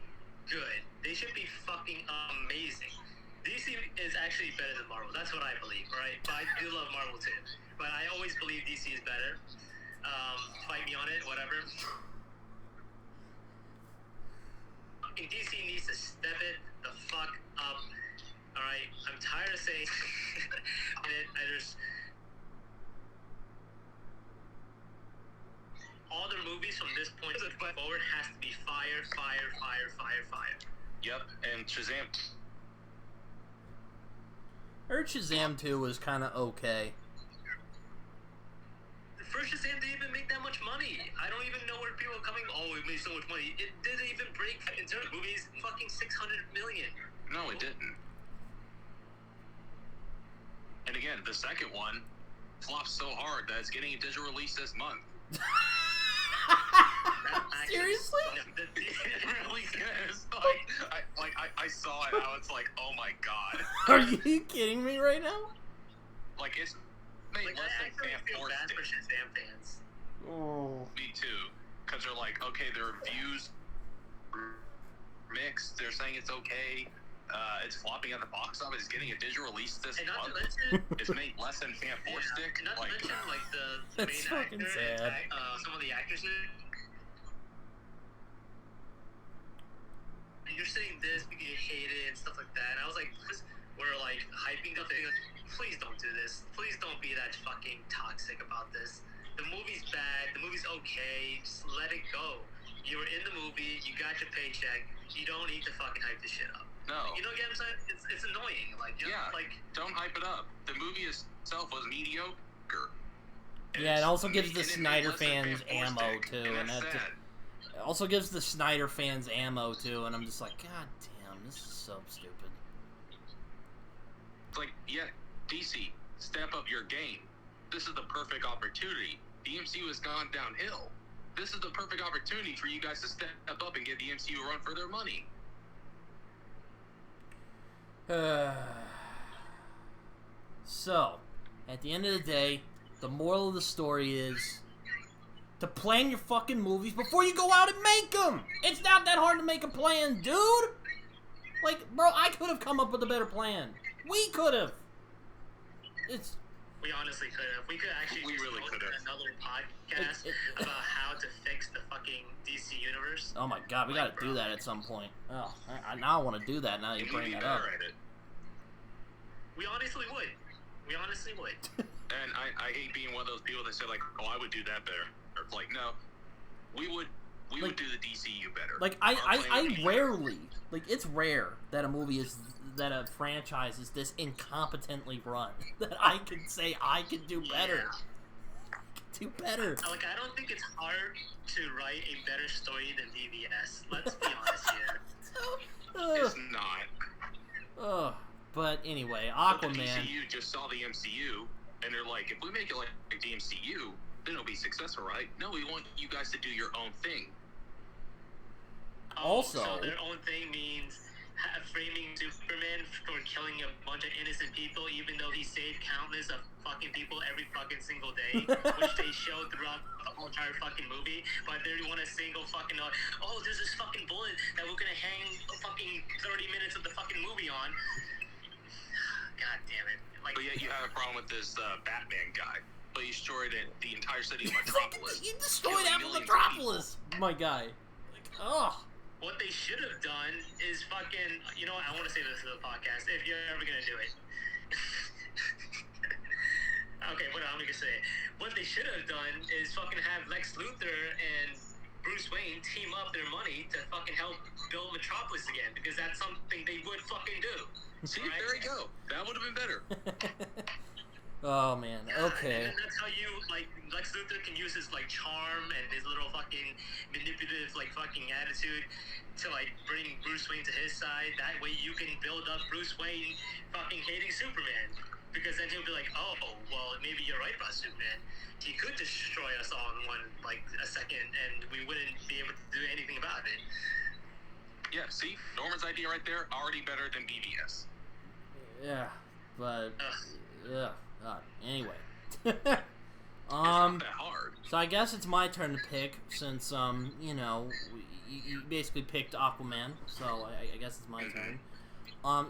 good. They should be fucking amazing. DC is actually better than Marvel. That's what I believe, right? But I do love Marvel too. But I always believe DC is better. Fight me on it, whatever. Fucking DC needs to step it the fuck up. Alright? I'm tired of saying all the movies from this point forward has to be fire, fire, fire, fire, fire. Yep, and Shazam. I heard Shazam 2 was kind of okay. The first Shazam didn't even make that much money. I don't even know where people are coming. Oh, it made so much money. It didn't even break, in terms of movies, fucking $600 million. No, it didn't. And again, the second one flopped so hard that it's getting a digital release this month. Seriously? It really is. I saw it. I was like, oh my god. Are you kidding me right now? Like, it's made Like, less I than actually feel bad for fan-forced. Shazam fans. Oh. Me too. Because they're like, okay, their reviews mixed. They're saying it's okay. It's flopping at the box office. It's getting a digital release this And not to month. mention, It's made less than fan-forced. and not to mention, like, the That's main fucking actor sad. and some of the actors in it. You're saying this because you hate it and stuff like that. And I was like, we're like hyping up things. Please don't do this. Please don't be that fucking toxic about this. The movie's bad. The movie's okay. Just let it go. You were in the movie. You got your paycheck. You don't need to fucking hype this shit up. No. You know what I'm saying? It's annoying. Like, you know, Yeah. like. Don't hype it up. The movie itself was mediocre. Yeah, it also gives the and it Snyder made less than fans fan-forced, ammo too, and that's that sad. it also gives the Snyder fans ammo too, and I'm just like, God damn, this is so stupid. It's like, yeah, DC, step up your game. This is the perfect opportunity. The MCU has gone downhill. This is the perfect opportunity for you guys to step up and give the MCU a run for their money. So, at the end of the day, the moral of the story is to plan your fucking movies before you go out and make them. It's not that hard to make a plan, dude. Like, bro, I could have come up with a better plan. We could have. It's We honestly could have. We could actually We just really go could through have. another podcast about how to fix the fucking DC universe. oh my god, we gotta do that at some point. Oh, now I want to do that. Now that you And we'd bring be that up. better at it. We honestly would. We honestly would. And I hate being one of those people that say, like, oh, I would do that better. Or, like, no, we would Like- do the DCU better. Like Our plan would I be rarely, like, it's rare that a franchise is this incompetently run that I can say I can do better. Yeah. Do better. Like, I don't think it's hard to write a better story than BVS. Let's be honest here. It's not. But anyway, But the Aquaman. DCU just saw the MCU, and they're like, if we make it like the MCU, then it'll be successful, right? No, we want you guys to do your own thing. Also- so their own thing means framing Superman for killing a bunch of innocent people, even though he saved countless of fucking people every fucking single day, which they showed throughout the whole entire fucking movie. But they want a single fucking, oh, there's this fucking bullet that we're gonna hang fucking 30 minutes of the fucking movie on. God damn it. Like, But yet you have a problem with this Batman guy. But you destroyed the entire city of Metropolis. You destroyed killing half of millions Metropolis, my guy. Like, ugh. what they should have done is fucking, you know what, I want to say this to the podcast, if you're ever going to do it. Okay, what I'm going to say. What they should have done is fucking have Lex Luthor and Bruce Wayne team up their money to fucking help build Metropolis again, because that's something they would fucking do. See, Right? there you go. That would have been better. Oh man. Yeah, Okay. And that's how you, like, Lex Luthor can use his, like, charm and his little fucking manipulative, like, fucking attitude to, like, bring Bruce Wayne to his side. That way you can build up Bruce Wayne fucking hating Superman. Because then he'll be like, oh, well, maybe you're right about Superman. He could destroy us all in a second, and we wouldn't be able to do anything about it. Yeah, see? Norman's idea right there, already better than BBS. Yeah, but Ugh. anyway. It's not that hard. So I guess it's my turn to pick since you know, you basically picked Aquaman, so I guess it's my turn.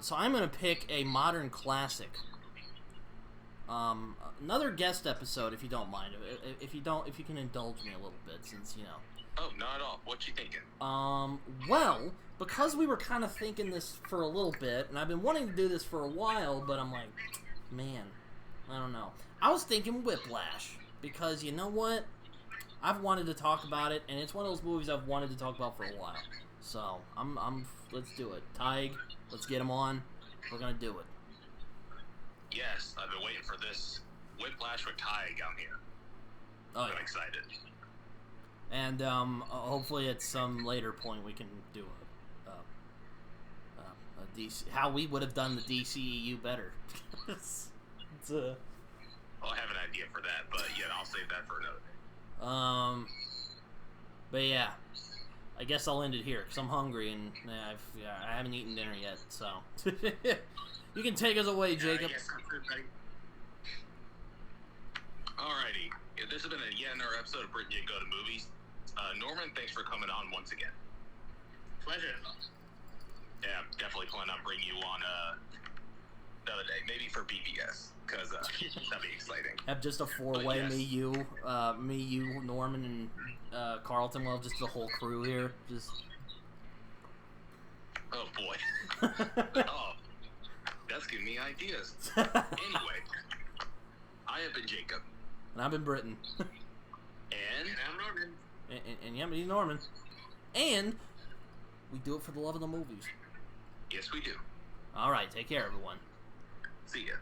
So I'm gonna pick a modern classic. Another guest episode, if you don't mind. If you can indulge me a little bit, since you know. Oh, not at all. What you thinking? Well, because we were kind of thinking this for a little bit, and I've been wanting to do this for a while, but I'm like, man, I don't know. I was thinking Whiplash, because you know what? I've wanted to talk about it, and it's one of those movies I've wanted to talk about for a while. So, let's do it. Tig, let's get him on. We're gonna do it. Yes, I've been waiting for this. Whiplash with Tig out here. Oh, I'm yeah. excited. And hopefully at some later point we can do a DC, how we would have done the DCEU better. Well, I haven't idea for that, but yeah, I'll save that for another day. But yeah, I guess I'll end it here because I'm hungry and I haven't eaten dinner yet. So you can take us away, Jacob. Yes, everybody. Alrighty, this has been yet another episode of Brit and Jacob Go to Movies. Norman, thanks for coming on once again. Pleasure. Yeah, definitely plan on bringing you on another day, maybe for BBS, because that'd be exciting. Have just a four-way, Yes. me, you, Norman, and Carlton. Well, just the whole crew here. Just. Oh boy. Oh, that's giving me ideas. Anyway, I have been Jacob. And I've been Britton. And I'm Norman. and yeah, he's Norman. And we do it for the love of the movies. yes, we do. All right, take care, everyone. See ya.